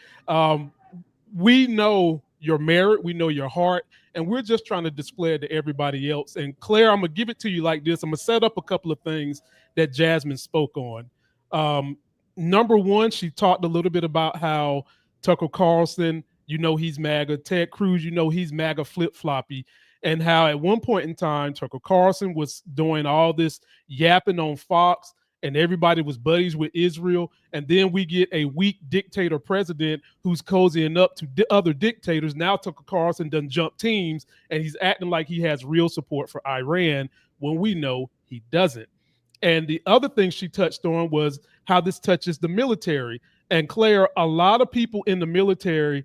S4: we know your merit, we know your heart, and we're just trying to display it to everybody else. And Claire, I'm gonna give it to you like this. I'm gonna set up a couple of things that Jasmine spoke on. Number one, she talked a little bit about how Tucker Carlson, he's MAGA, Ted Cruz, he's MAGA flip-floppy, and how at one point in time, Tucker Carlson was doing all this yapping on Fox, and everybody was buddies with Israel. And then we get a weak dictator president who's cozying up to other dictators. Now Tucker Carlson done jump teams, and he's acting like he has real support for Iran when we know he doesn't. And the other thing she touched on was how this touches the military. And Claire, a lot of people in the military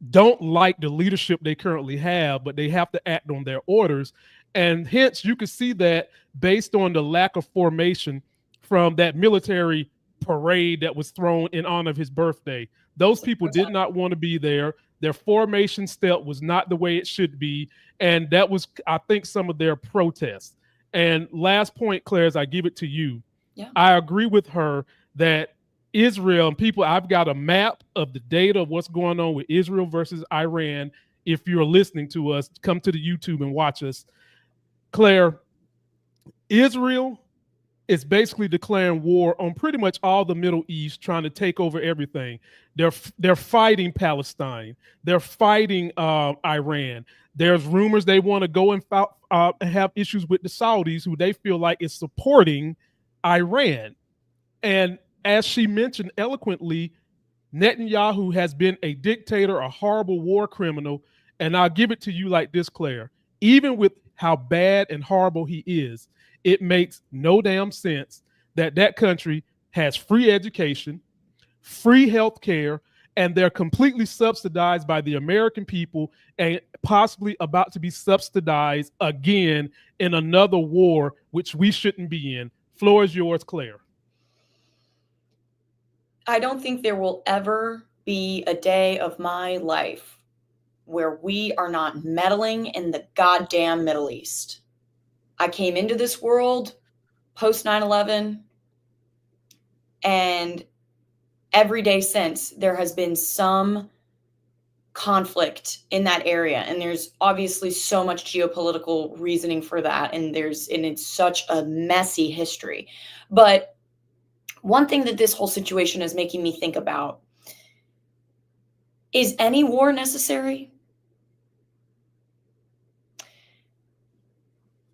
S4: don't like the leadership they currently have, but they have to act on their orders. And hence you can see that based on the lack of formation from that military parade that was thrown in honor of his birthday. Those people did not want to be there. Their formation step was not the way it should be. And that was, I think, some of their protests. And last point, Claire, as I give it to you, I agree with her that Israel and people, I've got a map of the data of what's going on with Israel versus Iran. If you're listening to us, come to the YouTube and watch us. Claire, Israel is basically declaring war on pretty much all the Middle East, trying to take over everything. They're fighting Palestine. They're fighting Iran. There's rumors they want to go and have issues with the Saudis, who they feel like is supporting Iran. And as she mentioned eloquently, Netanyahu has been a dictator, a horrible war criminal. And I'll give it to you like this, Claire. Even with how bad and horrible he is, it makes no damn sense that that country has free education, free health care, and they're completely subsidized by the American people and possibly about to be subsidized again in another war, which we shouldn't be in. Floor is yours, Claire.
S3: I don't think there will ever be a day of my life where we are not meddling in the goddamn Middle East. I came into this world post 9/11, and every day since, there has been some conflict in that area. And there's obviously so much geopolitical reasoning for that. And it's such a messy history. But one thing that this whole situation is making me think about is any war necessary?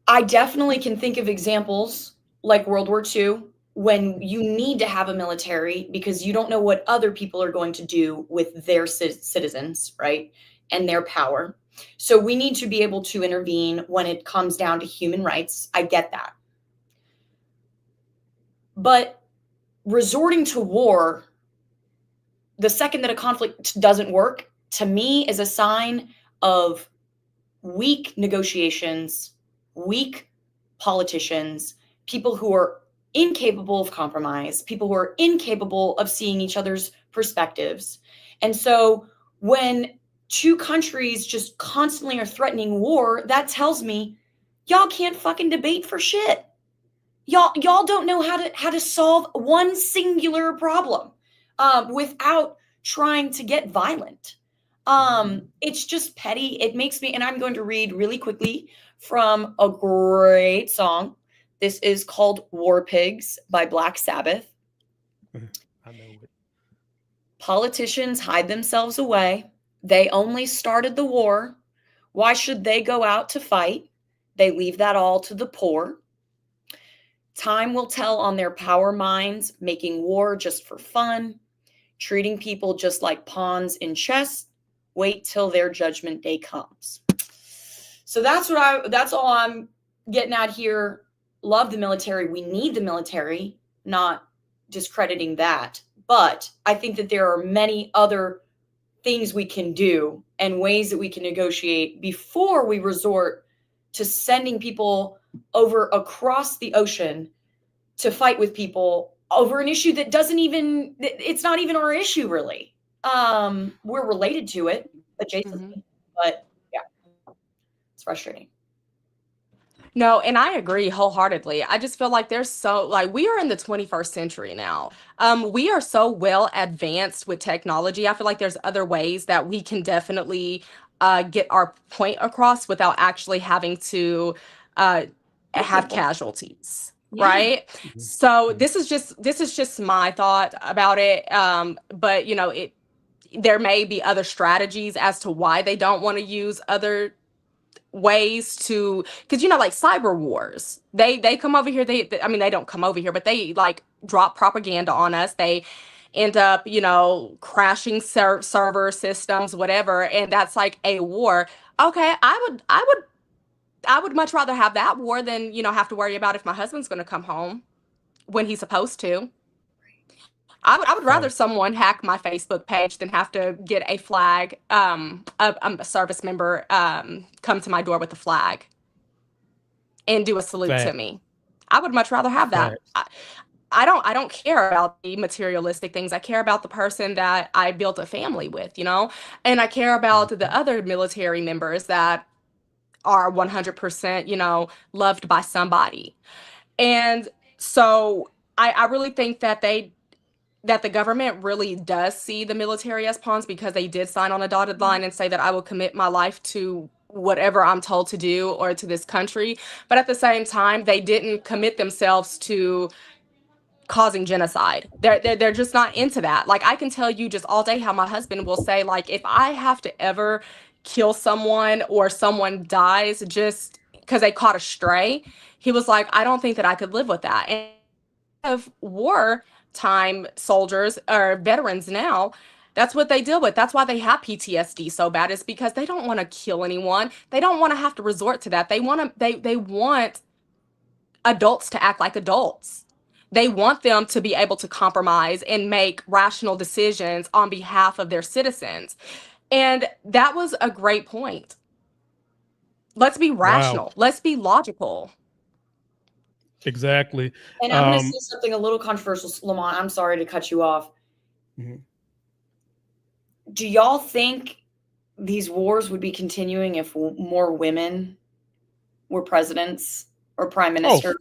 S3: I definitely can think of examples like World War II when you need to have a military because you don't know what other people are going to do with their citizens, right? And their power. So we need to be able to intervene when it comes down to human rights. I get that. But resorting to war, the second that a conflict doesn't work, to me is a sign of weak negotiations, weak politicians, people who are incapable of compromise, people who are incapable of seeing each other's perspectives. And so when two countries just constantly are threatening war, that tells me y'all can't fucking debate for shit. Y'all don't know how to solve one singular problem without trying to get violent. It's just petty. It makes me, and I'm going to read really quickly from a great song. This is called War Pigs by Black Sabbath.
S4: I know it.
S3: Politicians hide themselves away. They only started the war. Why should they go out to fight? They leave that all to the poor. Time will tell on their power minds, making war just for fun, treating people just like pawns in chess. Wait till their judgment day comes. So that's all I'm getting at here. Love the military. We need the military, not discrediting that. But I think that there are many other things we can do and ways that we can negotiate before we resort to sending people over across the ocean to fight with people over an issue that it's not even our issue, really. We're related to it. adjacent, but yeah, it's frustrating.
S6: No, and I agree wholeheartedly. I just feel like there's so like we are in the 21st century now. We are so well advanced with technology. I feel like there's other ways that we can definitely get our point across without actually having to have casualties.
S3: Yeah.
S6: Right. So this is just my thought about it. But you know, there may be other strategies as to why they don't want to use other ways to, because you know, like cyber wars, they come over here, I mean, they don't come over here, but they like drop propaganda on us. They end up, you know, crashing server systems, whatever, and that's like a war. Okay, I would much rather have that war than, you know, have to worry about if my husband's going to come home when he's supposed to. I would rather someone hack my Facebook page than have to get a flag, a service member come to my door with a flag and do a salute to me. I would much rather have that. I don't care about the materialistic things. I care about the person that I built a family with, you know, and I care about the other military members that are 100%, you know, loved by somebody. And so I really think that the government really does see the military as pawns, because they did sign on a dotted line and say that I will commit my life to whatever I'm told to do or to this country. But at the same time, they didn't commit themselves to causing genocide. They're just not into that. Like, I can tell you just all day how my husband will say, like, if I have to ever kill someone or someone dies just because they caught a stray, he was like, I don't think that I could live with that. And of wartime soldiers or veterans now, that's what they deal with. That's why they have PTSD so bad, is because they don't want to kill anyone. They don't want to have to resort to that. They want adults to act like adults. They want them to be able to compromise and make rational decisions on behalf of their citizens. And that was a great point. Let's be rational. Wow. Let's be logical.
S4: Exactly.
S3: And I'm going to say something a little controversial, Lamont. I'm sorry to cut you off. Do y'all think these wars would be continuing if more women were presidents or prime ministers?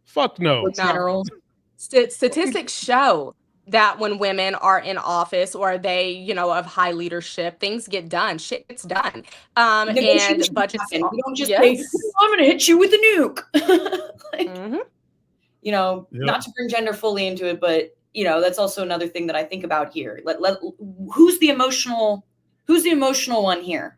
S4: Fuck no.
S3: Or generals?
S6: Statistics show that when women are in office or they, you know, of high leadership, things get done. Shit gets done. And budgets.
S3: You don't just say, I'm going to hit you with a nuke. Like, you know, not to bring gender fully into it, but, you know, that's also another thing that I think about here. Who's the emotional one here?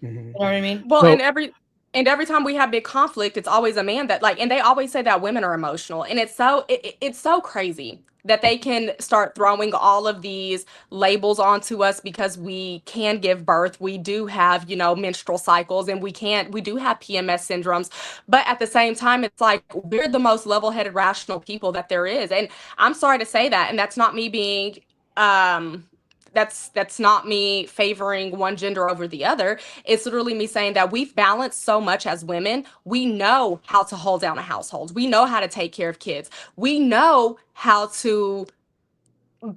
S3: You know what I mean?
S6: Well, and every time we have big conflict, it's always a man that, like, and they always say that women are emotional. And it's so crazy that they can start throwing all of these labels onto us because we can give birth. We do have, you know, menstrual cycles, and we do have PMS syndromes. But at the same time, it's like, we're the most level-headed, rational people that there is. And I'm sorry to say that. And that's not me being, that's not me favoring one gender over the other. It's literally me saying that we've balanced so much as women. We know how to hold down a household. We know how to take care of kids. We know how to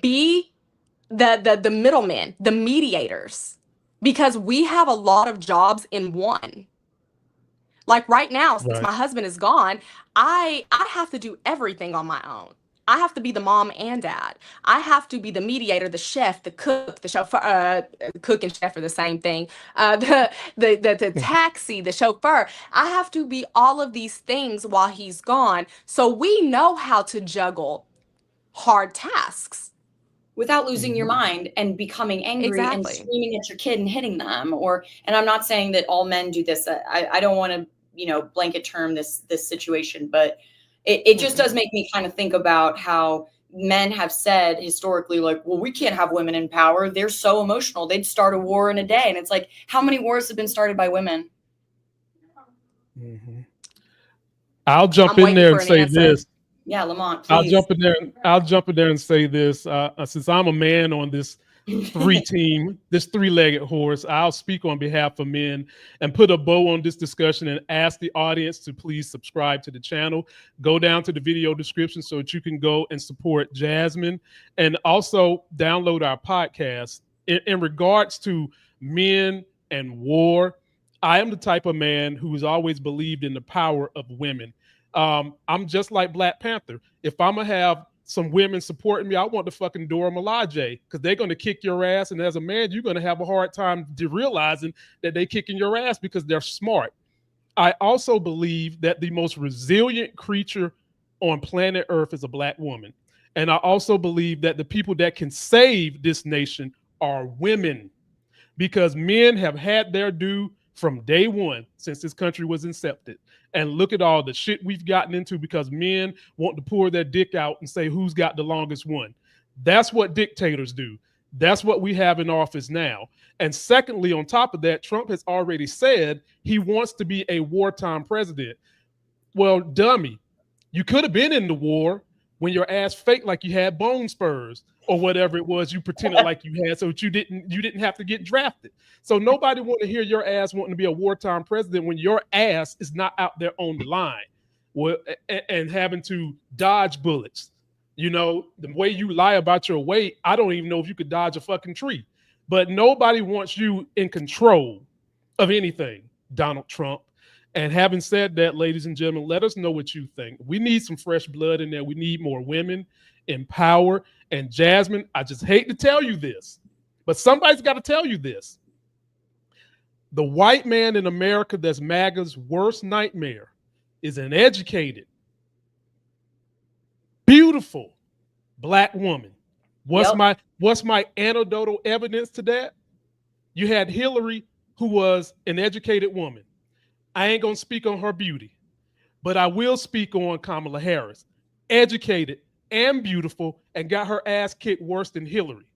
S6: be the middlemen, the mediators, because we have a lot of jobs in one. Like right now, since my husband is gone, I have to do everything on my own. I have to be the mom and dad. I have to be the mediator, the chef, the cook, the chauffeur. Cook and chef are the same thing. The taxi, the chauffeur. I have to be all of these things while he's gone. So we know how to juggle hard tasks
S3: without losing your mind and becoming angry and screaming at your kid and hitting them. And I'm not saying that all men do this. I don't want to, you know, blanket term this situation, but it just does make me kind of think about how men have said historically, like, well, we can't have women in power. They're so emotional. They'd start a war in a day. And it's like, how many wars have been started by women?
S4: I'll jump in there and say this.
S3: Yeah, Lamont, please.
S4: I'll jump in there and say this. Since I'm a man on this this three-legged horse, I'll speak on behalf of men and put a bow on this discussion and ask the audience to please subscribe to the channel. Go down to the video description so that you can go and support Jasmine, and also download our podcast. In regards to men and war. I am the type of man who has always believed in the power of women. I'm just like Black Panther. If I'm going to have some women supporting me, I want the fucking Dora Milaje, because they're going to kick your ass. And as a man, you're going to have a hard time realizing that they're kicking your ass because they're smart. I also believe that the most resilient creature on planet Earth is a Black woman. And I also believe that the people that can save this nation are women, because men have had their due from day one since this country was incepted. And look at all the shit we've gotten into because men want to pour their dick out and say who's got the longest one. That's what dictators do. That's what we have in office now. And secondly, on top of that, Trump has already said he wants to be a wartime president. Well, dummy, you could have been in the war when your ass faked like you had bone spurs or whatever it was you pretended like you had, so that you didn't have to get drafted. So nobody want to hear your ass wanting to be a wartime president when your ass is not out there on the line, and having to dodge bullets. You know, the way you lie about your weight, I don't even know if you could dodge a fucking tree. But nobody wants you in control of anything, Donald Trump. And having said that, ladies and gentlemen, let us know what you think. We need some fresh blood in there. We need more women in power. And Jasmine, I just hate to tell you this, but somebody's got to tell you this. The white man in America that's MAGA's worst nightmare is an educated, beautiful Black woman. What's my anecdotal evidence to that? You had Hillary, who was an educated woman. I ain't going to speak on her beauty, but I will speak on Kamala Harris, educated and beautiful, and got her ass kicked worse than Hillary.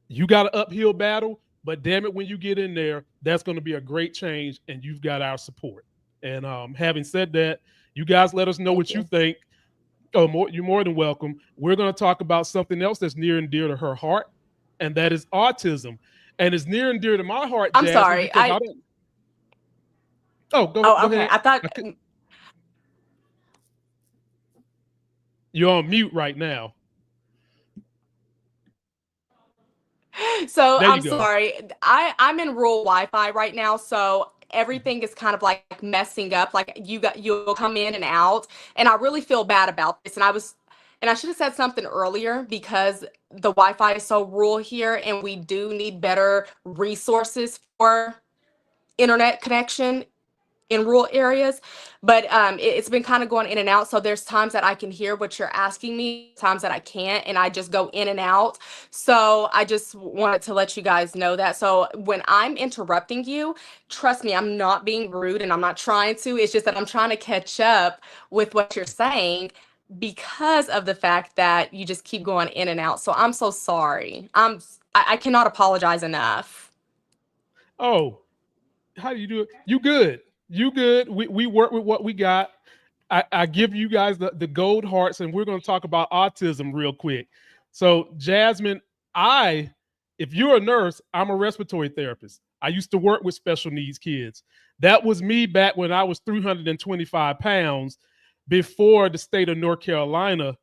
S4: You got an uphill battle, but damn it, when you get in there, that's going to be a great change, and you've got our support. And having said that, you guys let us know what you think. Oh, you're more than welcome. We're going to talk about something else that's near and dear to her heart, and that is autism. And it's near and dear to my heart,
S6: I'm
S4: Jasmine,
S6: sorry.
S4: go
S6: okay.
S4: Go ahead.
S6: I thought
S4: you're on mute right now.
S6: So I'm sorry. I'm in rural Wi-Fi right now, so everything is kind of like messing up. Like you'll come in and out, and I really feel bad about this. And I should have said something earlier because the Wi-Fi is so rural here, and we do need better resources for internet connection in rural areas, but it's been kind of going in and out. So there's times that I can hear what you're asking me, times that I can't, and I just go in and out. So I just wanted to let you guys know that. So when I'm interrupting you, trust me, I'm not being rude and I'm not trying to. It's just that I'm trying to catch up with what you're saying because of the fact that you just keep going in and out. So I'm so sorry. I cannot apologize enough.
S4: Oh, how do you do it? You good. You good. We work with what we got. I give you guys the gold hearts, and we're going to talk about autism real quick. So, Jasmine, if you're a nurse, I'm a respiratory therapist. I used to work with special needs kids. That was me back when I was 325 pounds before the state of North Carolina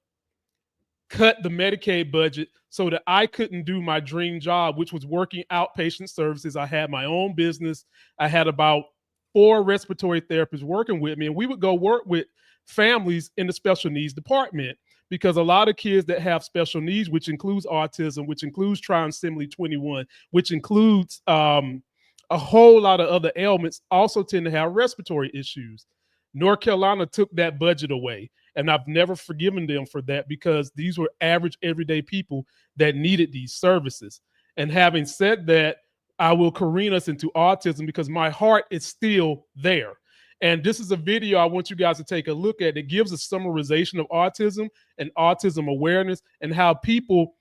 S4: cut the Medicaid budget so that I couldn't do my dream job, which was working outpatient services. I had my own business. I had about 4 respiratory therapists working with me, and we would go work with families in the special needs department, because a lot of kids that have special needs, which includes autism, which includes trisomy 21, which includes a whole lot of other ailments, also tend to have respiratory issues. North Carolina took that budget away, and I've never forgiven them for that, because these were average, everyday people that needed these services. And having said that, I will careen us into autism because my heart is still there. And this is a video I want you guys to take a look at. It gives a summarization of autism and autism awareness, and how people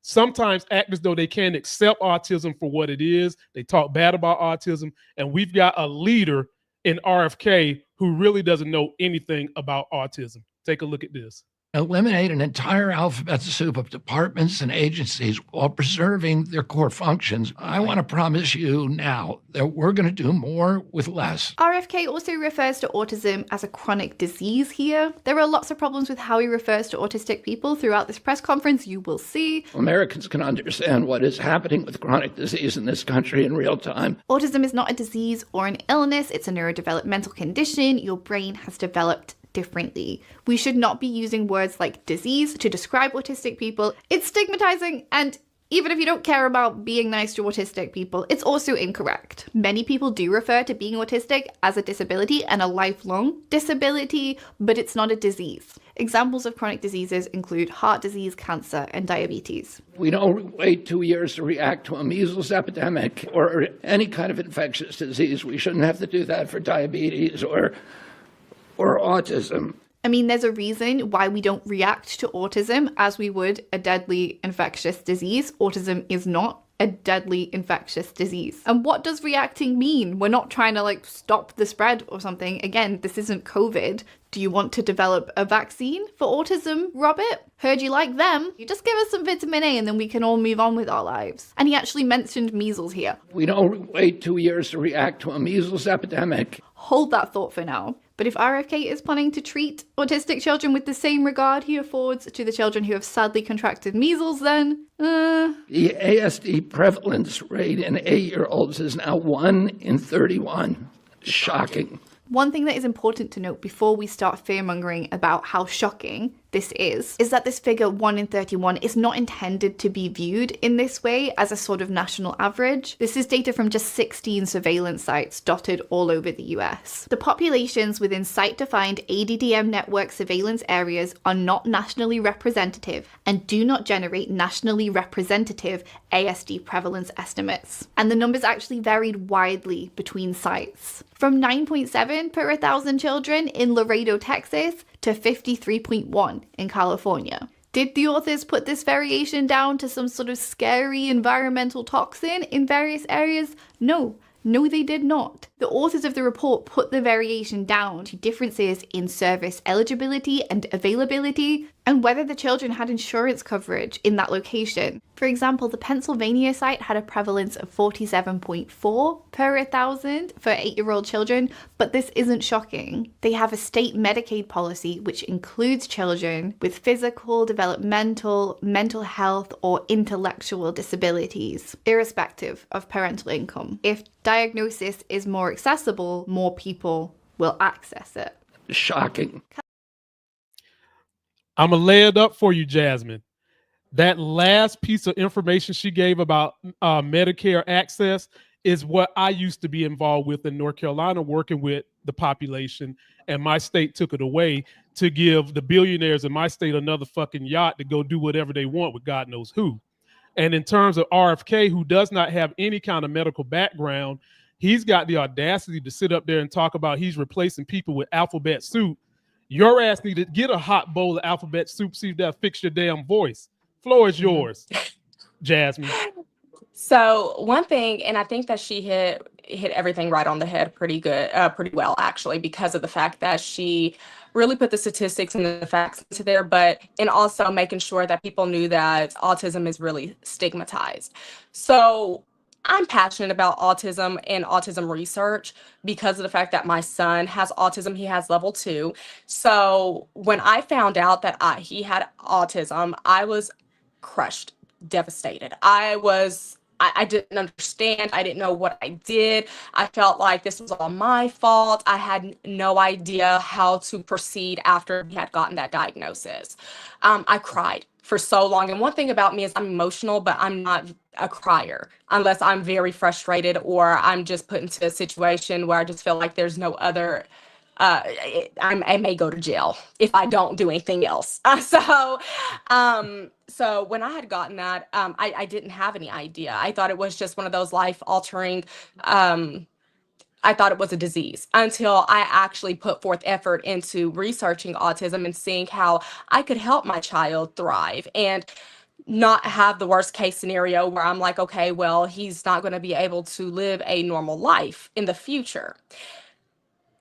S4: sometimes act as though they can't accept autism for what it is. They talk bad about autism. And we've got a leader in RFK who really doesn't know anything about autism. Take a look at this.
S7: eliminate an entire alphabet soup of departments and agencies while preserving their core functions. I want to promise you now that we're going to do more with less.
S8: RFK also refers to autism as a chronic disease here. There are lots of problems with how he refers to autistic people throughout this press conference, you will see.
S7: Americans can understand what is happening with chronic disease in this country in real time.
S8: Autism is not a disease or an illness, it's a neurodevelopmental condition. Your brain has developed differently. We should not be using words like disease to describe autistic people. It's stigmatizing, and even if you don't care about being nice to autistic people, it's also incorrect. Many people do refer to being autistic as a disability and a lifelong disability, but it's not a disease. Examples of chronic diseases include heart disease, cancer, and diabetes.
S7: We don't wait 2 years to react to a measles epidemic or any kind of infectious disease. We shouldn't have to do that for diabetes or autism.
S8: I mean, there's a reason why we don't react to autism as we would a deadly infectious disease. Autism is not a deadly infectious disease. And what does reacting mean? We're not trying to stop the spread or something. Again, this isn't COVID. Do you want to develop a vaccine for autism, Robert? Heard you like them. You just give us some vitamin A and then we can all move on with our lives. And he actually mentioned measles here.
S7: We don't wait 2 years to react to a measles epidemic.
S8: Hold that thought for now. But if RFK is planning to treat autistic children with the same regard he affords to the children who have sadly contracted measles, then,
S7: The ASD prevalence rate in 8-year-olds is now 1 in 31. Shocking.
S8: One thing that is important to note before we start fearmongering about how shocking this is that this figure 1 in 31 is not intended to be viewed in this way as a sort of national average. This is data from just 16 surveillance sites dotted all over the US. The populations within site-defined ADDM network surveillance areas are not nationally representative and do not generate nationally representative ASD prevalence estimates. And the numbers actually varied widely between sites. From 9.7 per 1,000 children in Laredo, Texas, to 53.1 in California. Did the authors put this variation down to some sort of scary environmental toxin in various areas? No. No, they did not. The authors of the report put the variation down to differences in service eligibility and availability, and whether the children had insurance coverage in that location. For example, the Pennsylvania site had a prevalence of 47.4 per 1,000 for 8-year-old children, but this isn't shocking. They have a state Medicaid policy which includes children with physical, developmental, mental health, or intellectual disabilities, irrespective of parental income. If diagnosis is more accessible, more people will access it.
S7: Shocking.
S4: I'm going to lay it up for you, Jasmine. That last piece of information she gave about Medicare access is what I used to be involved with in North Carolina, working with the population, and my state took it away to give the billionaires in my state another fucking yacht to go do whatever they want with God knows who. And in terms of RFK, who does not have any kind of medical background, he's got the audacity to sit up there and talk about he's replacing people with alphabet soup. Your ass need to get a hot bowl of alphabet soup, see if that'll fix your damn voice. Floor is yours, Jasmine.
S6: So one thing, and I think that she hit everything right on the head pretty well, actually, because of the fact that she really put the statistics and the facts into there, and also making sure that people knew that autism is really stigmatized. So I'm passionate about autism and autism research because of the fact that my son has autism. He has level 2. So when I found out that he had autism, I was crushed, devastated. I didn't understand. I didn't know what I did. I felt like this was all my fault. I had no idea how to proceed after we had gotten that diagnosis. I cried for so long. And one thing about me is I'm emotional, but I'm not a crier unless I'm very frustrated or I'm just put into a situation where I just feel like there's no other I may go to jail if I don't do anything else. So when I had gotten that, I didn't have any idea. I thought it was just one of those life-altering, I thought it was a disease until I actually put forth effort into researching autism and seeing how I could help my child thrive and not have the worst case scenario where I'm like, okay, well, he's not going to be able to live a normal life in the future.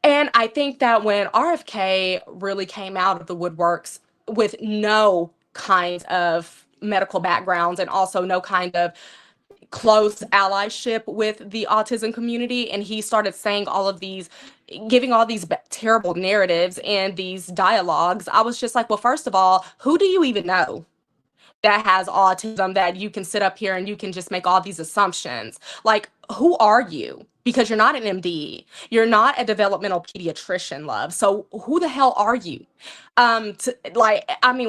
S6: And I think that when RFK really came out of the woodworks with no kind of medical backgrounds and also no kind of close allyship with the autism community. And he started saying all of these, giving all these terrible narratives and these dialogues. I was just like, well, first of all, who do you even know that has autism that you can sit up here and you can just make all these assumptions? Like, who are you? Because you're not an MD, you're not a developmental pediatrician, love. So who the hell are you? When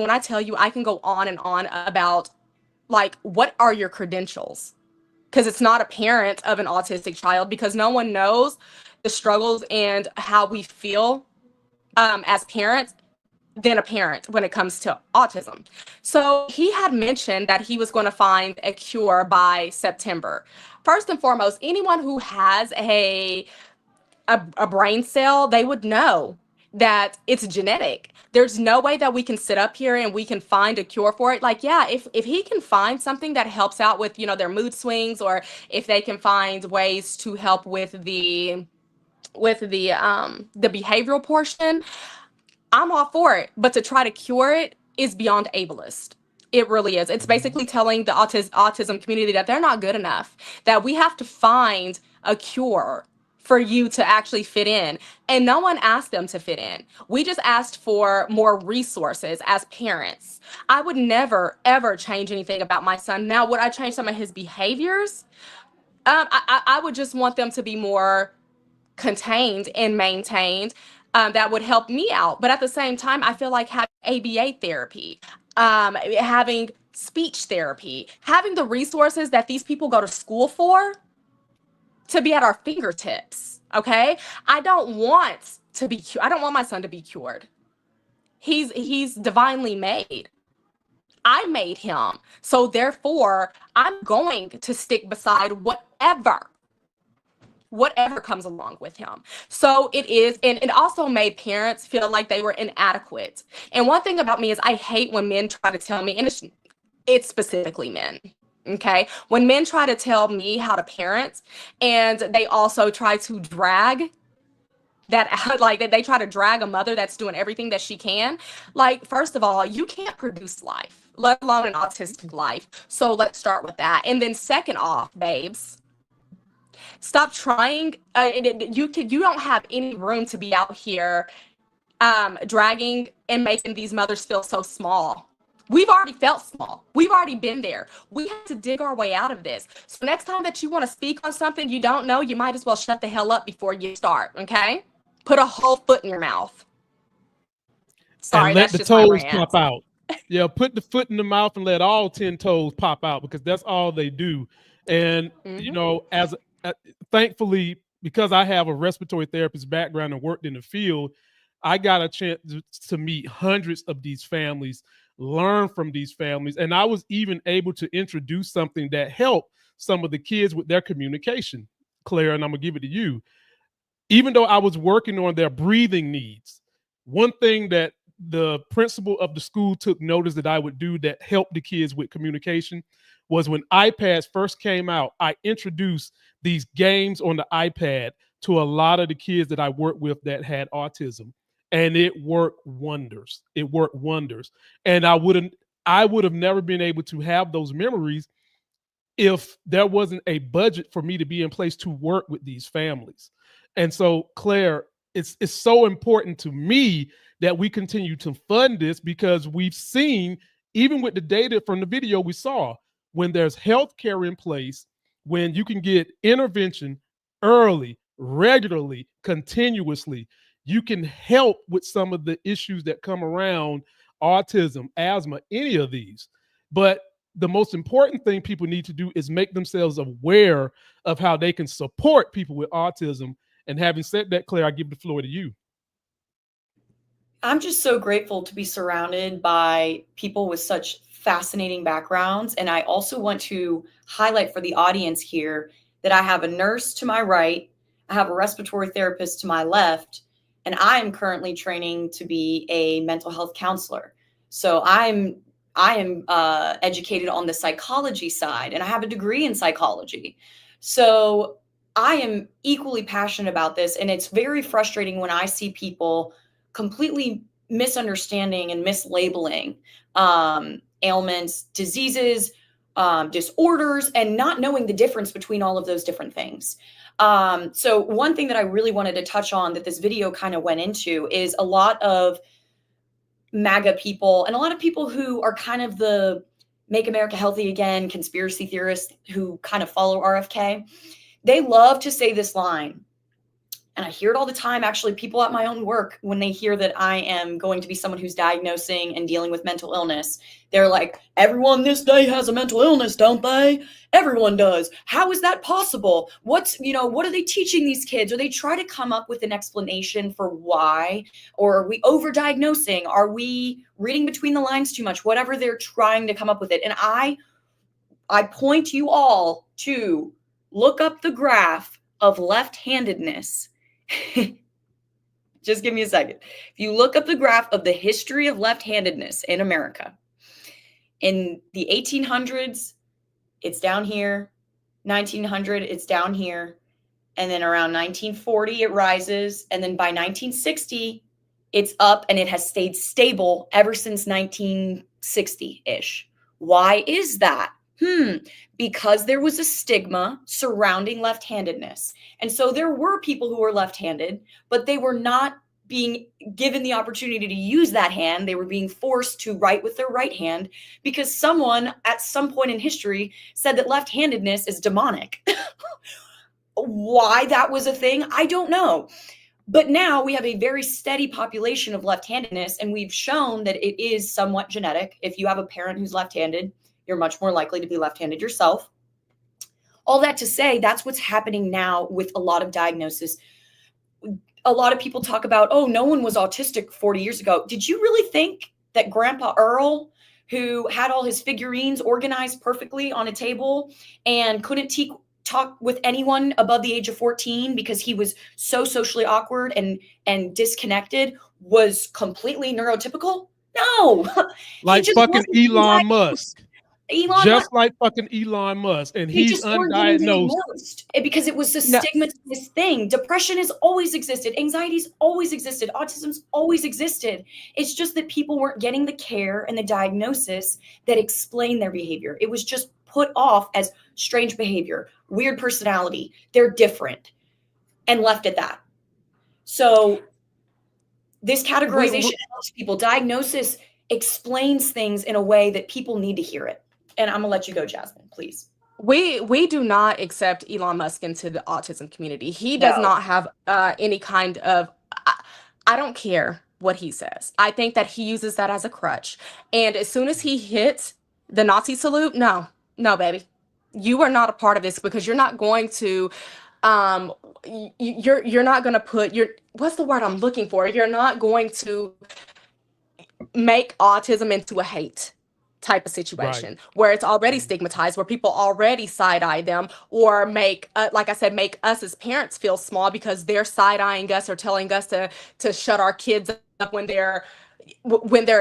S6: I tell you, I can go on and on about, like, what are your credentials? Because it's not a parent of an autistic child, because no one knows the struggles and how we feel as parents than a parent when it comes to autism. So he had mentioned that he was going to find a cure by September. First and foremost, anyone who has a brain cell, they would know that it's genetic. There's no way that we can sit up here and we can find a cure for it. Like, yeah, if he can find something that helps out with, their mood swings, or if they can find ways to help with the behavioral portion, I'm all for it. But to try to cure it is beyond ableist. It really is. It's basically telling the autism community that they're not good enough, that we have to find a cure for you to actually fit in. And no one asked them to fit in. We just asked for more resources as parents. I would never, ever change anything about my son. Now, would I change some of his behaviors? I would just want them to be more contained and maintained. That would help me out. But at the same time, I feel like having ABA therapy, having speech therapy, having the resources that these people go to school for to be at our fingertips. Okay. I don't want my son to be cured. He's divinely made. I made him. So therefore, I'm going to stick beside whatever comes along with him. So it is, and it also made parents feel like they were inadequate. And one thing about me is I hate when men try to tell me, and it's specifically men, okay? When men try to tell me how to parent, and they also try to drag that out, like they try to drag a mother that's doing everything that she can. Like, first of all, you can't produce life, let alone an autistic life. So let's start with that. And then second off, babes, stop trying. You don't have any room to be out here dragging and making these mothers feel so small. We've already felt small. We've already been there. We have to dig our way out of this. So next time that you want to speak on something you don't know, you might as well shut the hell up before you start, okay? Put a whole foot in your mouth. Sorry,
S4: and let the toes pop out. Yeah, put the foot in the mouth and let all 10 toes pop out, because that's all they do. And, thankfully, because I have a respiratory therapist background and worked in the field, I got a chance to meet hundreds of these families, learn from these families. And I was even able to introduce something that helped some of the kids with their communication, Claire, and I'm going to give it to you. Even though I was working on their breathing needs, one thing that the principal of the school took notice that I would do that helped the kids with communication was when iPads first came out, I introduced these games on the iPad to a lot of the kids that I worked with that had autism. And it worked wonders. It worked wonders. And I would have never been able to have those memories if there wasn't a budget for me to be in place to work with these families. And so, Claire, it's so important to me that we continue to fund this, because we've seen, even with the data from the video we saw, when there's health care in place, when you can get intervention early, regularly, continuously, you can help with some of the issues that come around autism, asthma, any of these. But the most important thing people need to do is make themselves aware of how they can support people with autism. And having said that, Claire, I give the floor to you.
S3: I'm just so grateful to be surrounded by people with such fascinating backgrounds. And I also want to highlight for the audience here that I have a nurse to my right, I have a respiratory therapist to my left, and I am currently training to be a mental health counselor. So I am educated on the psychology side, and I have a degree in psychology. So I am equally passionate about this, and it's very frustrating when I see people completely misunderstanding and mislabeling ailments, diseases, disorders, and not knowing the difference between all of those different things. So one thing that I really wanted to touch on that this video kind of went into is a lot of MAGA people and a lot of people who are kind of the Make America Healthy Again conspiracy theorists who kind of follow RFK. They love to say this line, and I hear it all the time. Actually, people at my own work, when they hear that I am going to be someone who's diagnosing and dealing with mental illness, they're like, everyone this day has a mental illness, don't they? Everyone does. How is that possible? What are they teaching these kids? Or they try to come up with an explanation for why, or are we overdiagnosing? Are we reading between the lines too much? Whatever they're trying to come up with it. And I point you all to look up the graph of left-handedness. Just give me a second. If you look up the graph of the history of left-handedness in America, in the 1800s, it's down here. 1900, it's down here. And then around 1940, it rises. And then by 1960, it's up, and it has stayed stable ever since 1960-ish. Why is that? Because there was a stigma surrounding left-handedness. And so there were people who were left-handed, but they were not being given the opportunity to use that hand. They were being forced to write with their right hand because someone at some point in history said that left-handedness is demonic. Why that was a thing, I don't know. But now we have a very steady population of left-handedness, and we've shown that it is somewhat genetic. If you have a parent who's left-handed, you're much more likely to be left-handed yourself. All that to say, that's what's happening now with a lot of diagnosis. A lot of people talk about, oh, no one was autistic 40 years ago. Did you really think that Grandpa Earl, who had all his figurines organized perfectly on a table and couldn't talk with anyone above the age of 14 because he was so socially awkward and disconnected, was completely neurotypical? No.
S4: Like fucking Elon Musk. Like fucking Elon Musk, and he's undiagnosed
S3: because it was a stigmatized thing. Depression has always existed, anxiety's always existed, autism's always existed. It's just that people weren't getting the care and the diagnosis that explained their behavior. It was just put off as strange behavior, weird personality, they're different, and left at that. So this categorization helps people. Diagnosis explains things in a way that people need to hear it. And I'm gonna let you go, Jasmine, please.
S6: We do not accept Elon Musk into the autism community. He does not have any kind of, I don't care what he says. I think that he uses that as a crutch. And as soon as he hits the Nazi salute, no, baby, you are not a part of this, because you're not going to, you're not going to put what's the word I'm looking for? You're not going to make autism into a hate type of situation, where it's already stigmatized, where people already side-eye them, or make, like I said, make us as parents feel small because they're side-eyeing us or telling us to shut our kids up when they're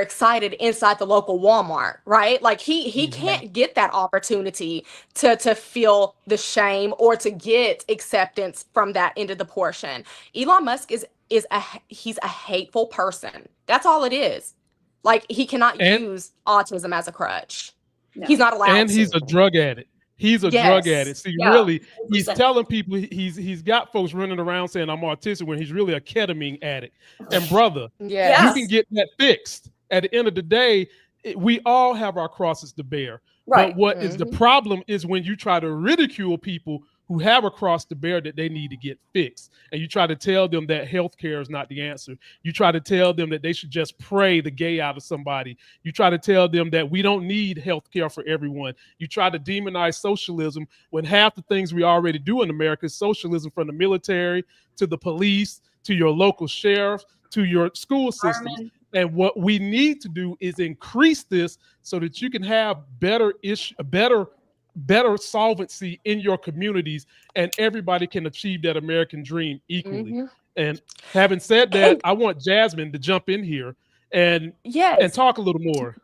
S6: excited inside the local Walmart, right? Like he can't get that opportunity to feel the shame or to get acceptance from that end of the portion. Elon Musk he's a hateful person. That's all it is. Like, he cannot use autism as a crutch. No. He's not allowed to.
S4: And he's a drug addict. He's a drug addict. See, really, he's telling people he's got folks running around saying I'm autistic when he's really a ketamine addict. And brother, you can get that fixed. At the end of the day, we all have our crosses to bear. Right. But what is the problem is when you try to ridicule people who have a cross to bear that they need to get fixed. And you try to tell them that healthcare is not the answer. You try to tell them that they should just pray the gay out of somebody. You try to tell them that we don't need healthcare for everyone. You try to demonize socialism when half the things we already do in America is socialism, from the military to the police to your local sheriff to your school systems. And what we need to do is increase this so that you can have better solvency in your communities, and everybody can achieve that American dream equally. And having said that, I want Jasmine to jump in here and talk a little more.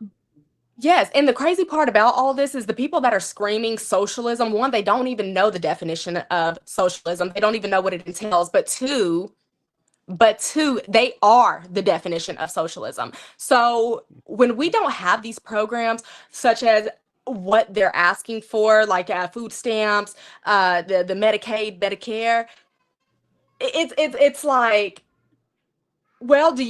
S6: Yes, and the crazy part about all this is the people that are screaming socialism, one, they don't even know the definition of socialism. They don't even know what it entails. But two, but two, they are the definition of socialism. So when we don't have these programs, such as what they're asking for, like food stamps, the Medicaid, Medicare, it's like, well, do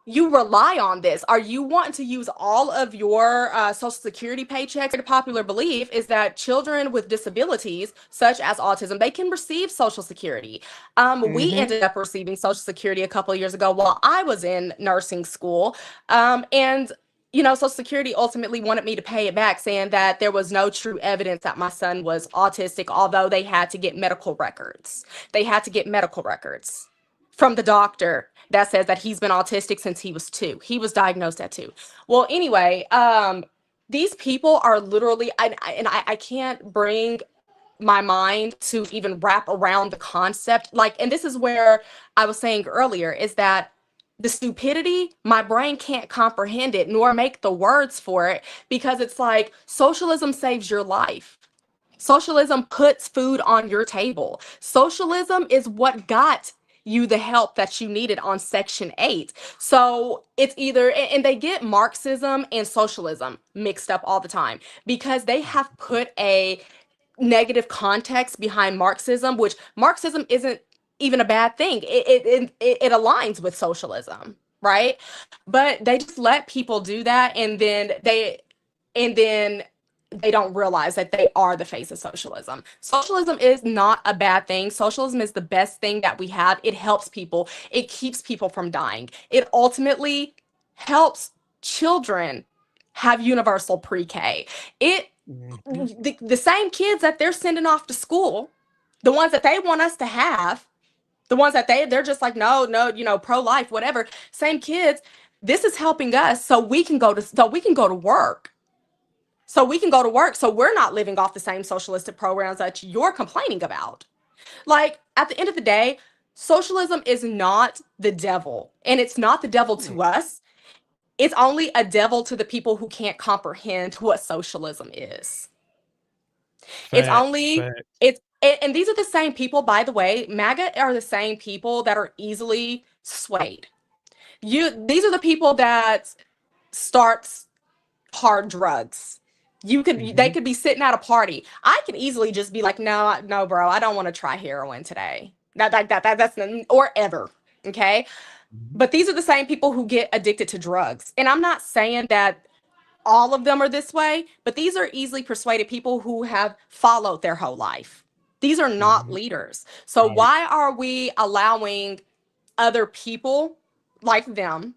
S6: you rely on this? Are you wanting to use all of your Social Security paychecks? The popular belief is that children with disabilities, such as autism, they can receive Social Security. We ended up receiving Social Security a couple of years ago while I was in nursing school. And Social Security ultimately wanted me to pay it back, saying that there was no true evidence that my son was autistic, although they had to get medical records. They had to get medical records from the doctor that says that he's been autistic since he was 2. He was diagnosed at 2. Well, anyway, these people are literally, I can't bring my mind to even wrap around the concept. And this is where I was saying earlier, is that the stupidity, my brain can't comprehend it nor make the words for it, because it's like socialism saves your life. Socialism puts food on your table. Socialism is what got you the help that you needed on Section 8. So it's either, and they get Marxism and socialism mixed up all the time, because they have put a negative context behind Marxism, which Marxism isn't even a bad thing. It aligns with socialism, right? But they just let people do that, and then they don't realize that they are the face of socialism. Socialism is not a bad thing. Socialism is the best thing that we have. It helps people. It keeps people from dying. It ultimately helps children have universal pre-K. The same kids that they're sending off to school, the ones that they want us to have, the ones that they're just like, no, pro-life, whatever. Same kids. This is helping us so we can go to work. So we can go to work, so we're not living off the same socialistic programs that you're complaining about. At the end of the day, socialism is not the devil, and it's not the devil to us. It's only a devil to the people who can't comprehend what socialism is. And these are the same people, by the way. MAGA are the same people that are easily swayed. These are the people that starts hard drugs. They could be sitting at a party. I can easily just be like, no, bro, I don't want to try heroin today. That's or ever. Okay. But these are the same people who get addicted to drugs. And I'm not saying that all of them are this way, but these are easily persuaded people who have followed their whole life. These are not leaders. So why are we allowing other people like them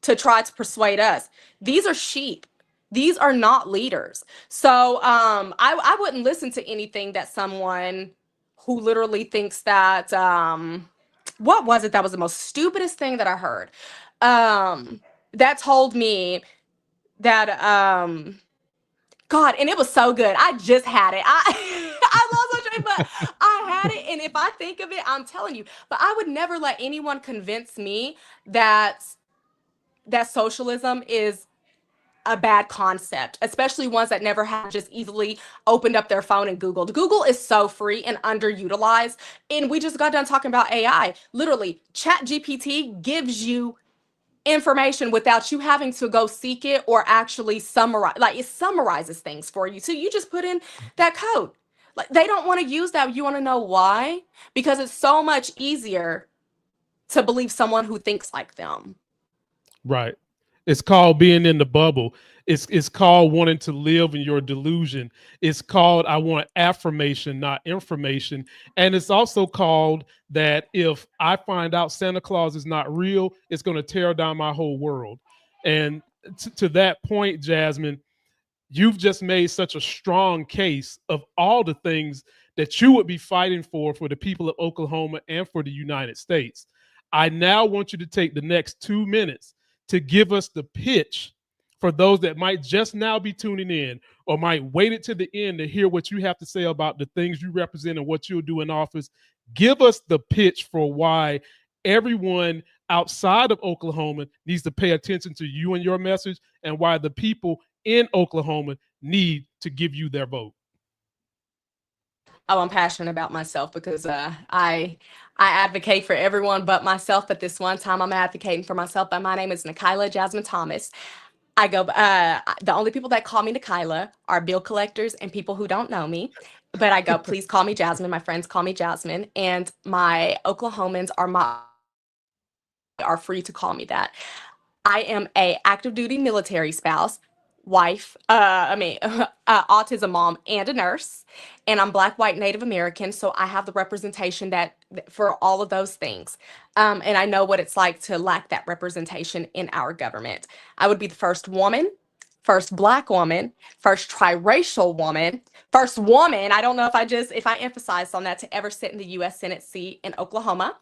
S6: to try to persuade us? These are sheep. These are not leaders. So I wouldn't listen to anything that someone who literally thinks that, what was it that was the most stupidest thing that I heard? That told me that, God, and it was so good. I just had it. I lost my train, but I had it. And if I think of it, I'm telling you, but I would never let anyone convince me that socialism is a bad concept, especially ones that never have just easily opened up their phone and Googled. Google is so free and underutilized. And we just got done talking about AI. Literally, ChatGPT gives you information without you having to go seek it or actually summarize. It summarizes things for you. So you just put in that code. They don't want to use that. You want to know why? Because it's so much easier to believe someone who thinks like them.
S4: Right. It's called being in the bubble. It's called wanting to live in your delusion. It's called I want affirmation, not information. And it's also called that if I find out Santa Claus is not real, it's going to tear down my whole world. And to that point, Jasmine, you've just made such a strong case of all the things that you would be fighting for the people of Oklahoma and for the United States. I now want you to take the next 2 minutes to give us the pitch for those that might just now be tuning in or might wait it to the end to hear what you have to say about the things you represent and what you'll do in office. Give us the pitch for why everyone outside of Oklahoma needs to pay attention to you and your message, and why the people in Oklahoma need to give you their vote.
S6: Oh, I'm passionate about myself because I advocate for everyone but myself. But this one time I'm advocating for myself. But my name is N'Kyla Jasmine Thomas. I go, the only people that call me N'Kyla are bill collectors and people who don't know me. But I go, please call me Jasmine. My friends call me Jasmine. And my Oklahomans are free to call me that. I am a active duty military spouse, wife, autism mom, and a nurse. And I'm Black, white, Native American. So I have the representation that for all of those things. And I know what it's like to lack that representation in our government. I would be the first woman, first Black woman, first triracial woman, first woman. I don't know if I emphasized on that, to ever sit in the U.S. Senate seat in Oklahoma.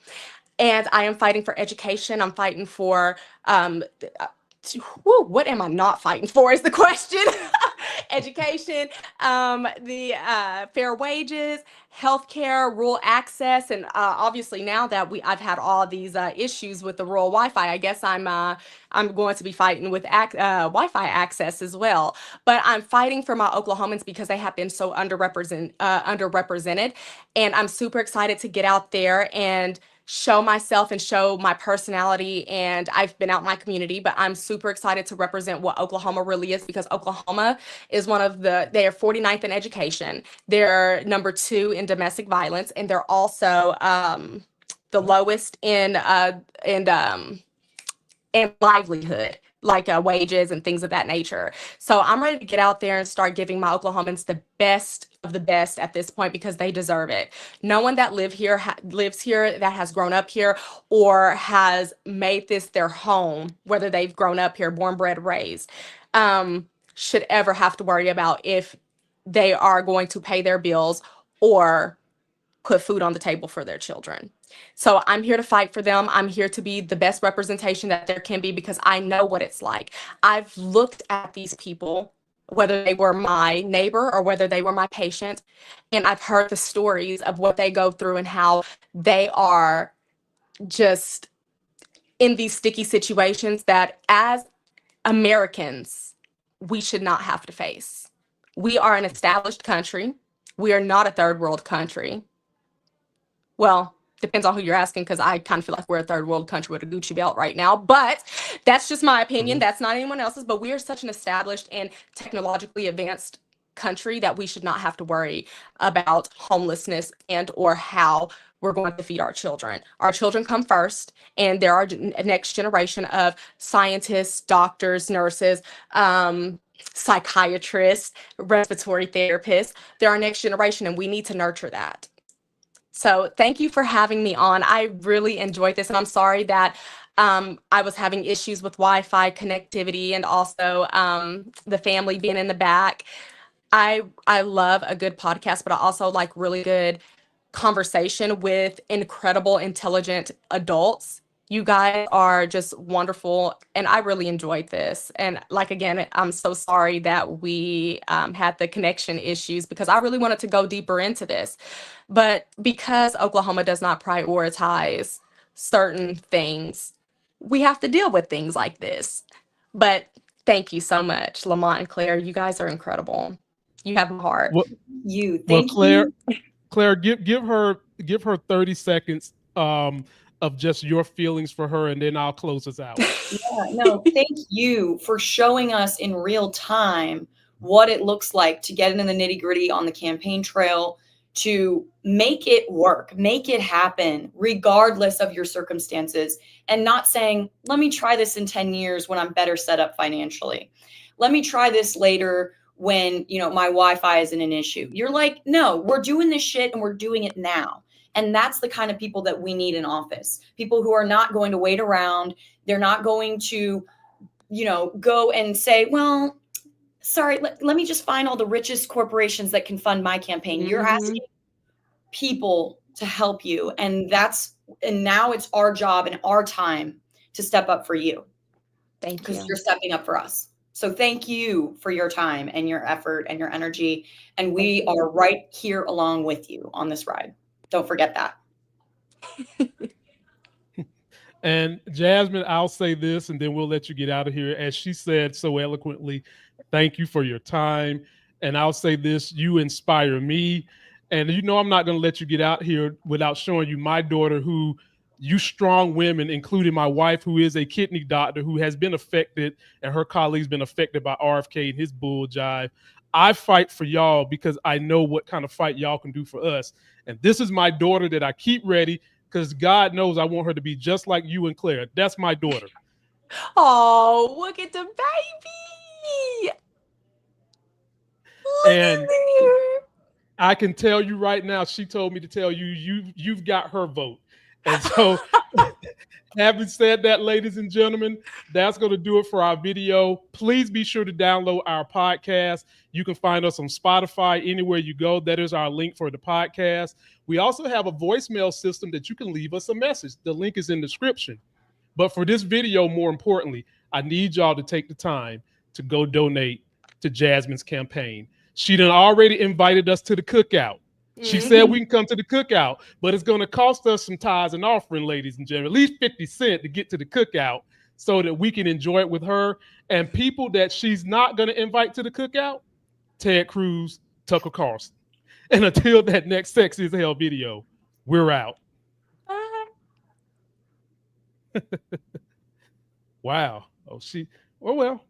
S6: And I am fighting for education. I'm fighting for, what am I not fighting for is the question. Education, the fair wages, healthcare, rural access, and obviously now that I've had all these issues with the rural Wi-Fi, I guess I'm going to be fighting with Wi-Fi access as well. But I'm fighting for my Oklahomans because they have been so underrepresented, and I'm super excited to get out there and show myself and show my personality. And I've been out in my community, but I'm super excited to represent what Oklahoma really is, because Oklahoma is they are 49th in education. They're number 2 in domestic violence, and they're also the lowest in livelihood, like wages and things of that nature. So I'm ready to get out there and start giving my Oklahomans the best of the best at this point, because they deserve it. No one that lives here that has grown up here or has made this their home, whether they've grown up here, born, bred, raised, should ever have to worry about if they are going to pay their bills or put food on the table for their children. So I'm here to fight for them. I'm here to be the best representation that there can be, because I know what it's like. I've looked at these people, whether they were my neighbor or whether they were my patient, and I've heard the stories of what they go through and how they are just in these sticky situations that as Americans, we should not have to face. We are an established country. We are not a third world country. Well, depends on who you're asking, because I kind of feel like we're a third world country with a Gucci belt right now. But that's just my opinion. That's not anyone else's. But we are such an established and technologically advanced country that we should not have to worry about homelessness and or how we're going to feed our children. Our children come first, and there are next generation of scientists, doctors, nurses, psychiatrists, respiratory therapists. They're our next generation, and we need to nurture that. So thank you for having me on. I really enjoyed this, and I'm sorry that I was having issues with Wi-Fi connectivity and also the family being in the back. I love a good podcast, but I also like really good conversation with incredible, intelligent adults. You guys are just wonderful, and I really enjoyed this. And like, again, I'm so sorry that we had the connection issues, because I really wanted to go deeper into this. But because Oklahoma does not prioritize certain things, we have to deal with things like this. But thank you so much, Lamont and Claire. You guys are incredible. You have my heart.
S3: Thank you.
S4: Claire, give her 30 seconds of just your feelings for her, and then I'll close us out.
S3: Yeah, no, thank you for showing us in real time what it looks like to get into the nitty-gritty on the campaign trail, to make it work, make it happen, regardless of your circumstances, and not saying, let me try this in 10 years when I'm better set up financially. Let me try this later when, my Wi-Fi isn't an issue. You're like, no, we're doing this shit and we're doing it now. And that's the kind of people that we need in office. People who are not going to wait around. They're not going to, go and say, well, sorry, let me just find all the richest corporations that can fund my campaign. Mm-hmm. You're asking people to help you. And now it's our job and our time to step up for you.
S6: Thank you.
S3: Because you're stepping up for us. So thank you for your time and your effort and your energy. And we are right here along with you on this ride. Don't forget that.
S4: And Jasmine, I'll say this, and then we'll let you get out of here. As she said so eloquently, thank you for your time. And I'll say this, you inspire me. And you know I'm not going to let you get out here without showing you my daughter, who you strong women, including my wife, who is a kidney doctor, who has been affected, and her colleagues been affected by RFK and his bull jive. I fight for y'all because I know what kind of fight y'all can do for us. And this is my daughter that I keep ready because God knows I want her to be just like you and Claire. That's my daughter.
S6: Oh, look at the baby. Look
S4: and
S6: at her.
S4: I can tell you right now, she told me to tell you, you've got her vote. And so having said that, ladies and gentlemen, that's going to do it for our video. Please be sure to download our podcast. You can find us on Spotify, anywhere you go. That is our link for the podcast. We also have a voicemail system that you can leave us a message. The link is in the description. But for this video, more importantly, I need y'all to take the time to go donate to Jasmine's campaign. She done already invited us to the cookout. She said we can come to the cookout, but it's going to cost us some tithes and offering, ladies and gentlemen, at least 50 cents to get to the cookout so that we can enjoy it with her. And people that she's not going to invite to the cookout, Ted Cruz, Tucker Carlson. And until that next Sexy as Hell video, we're out. Wow. Oh, well.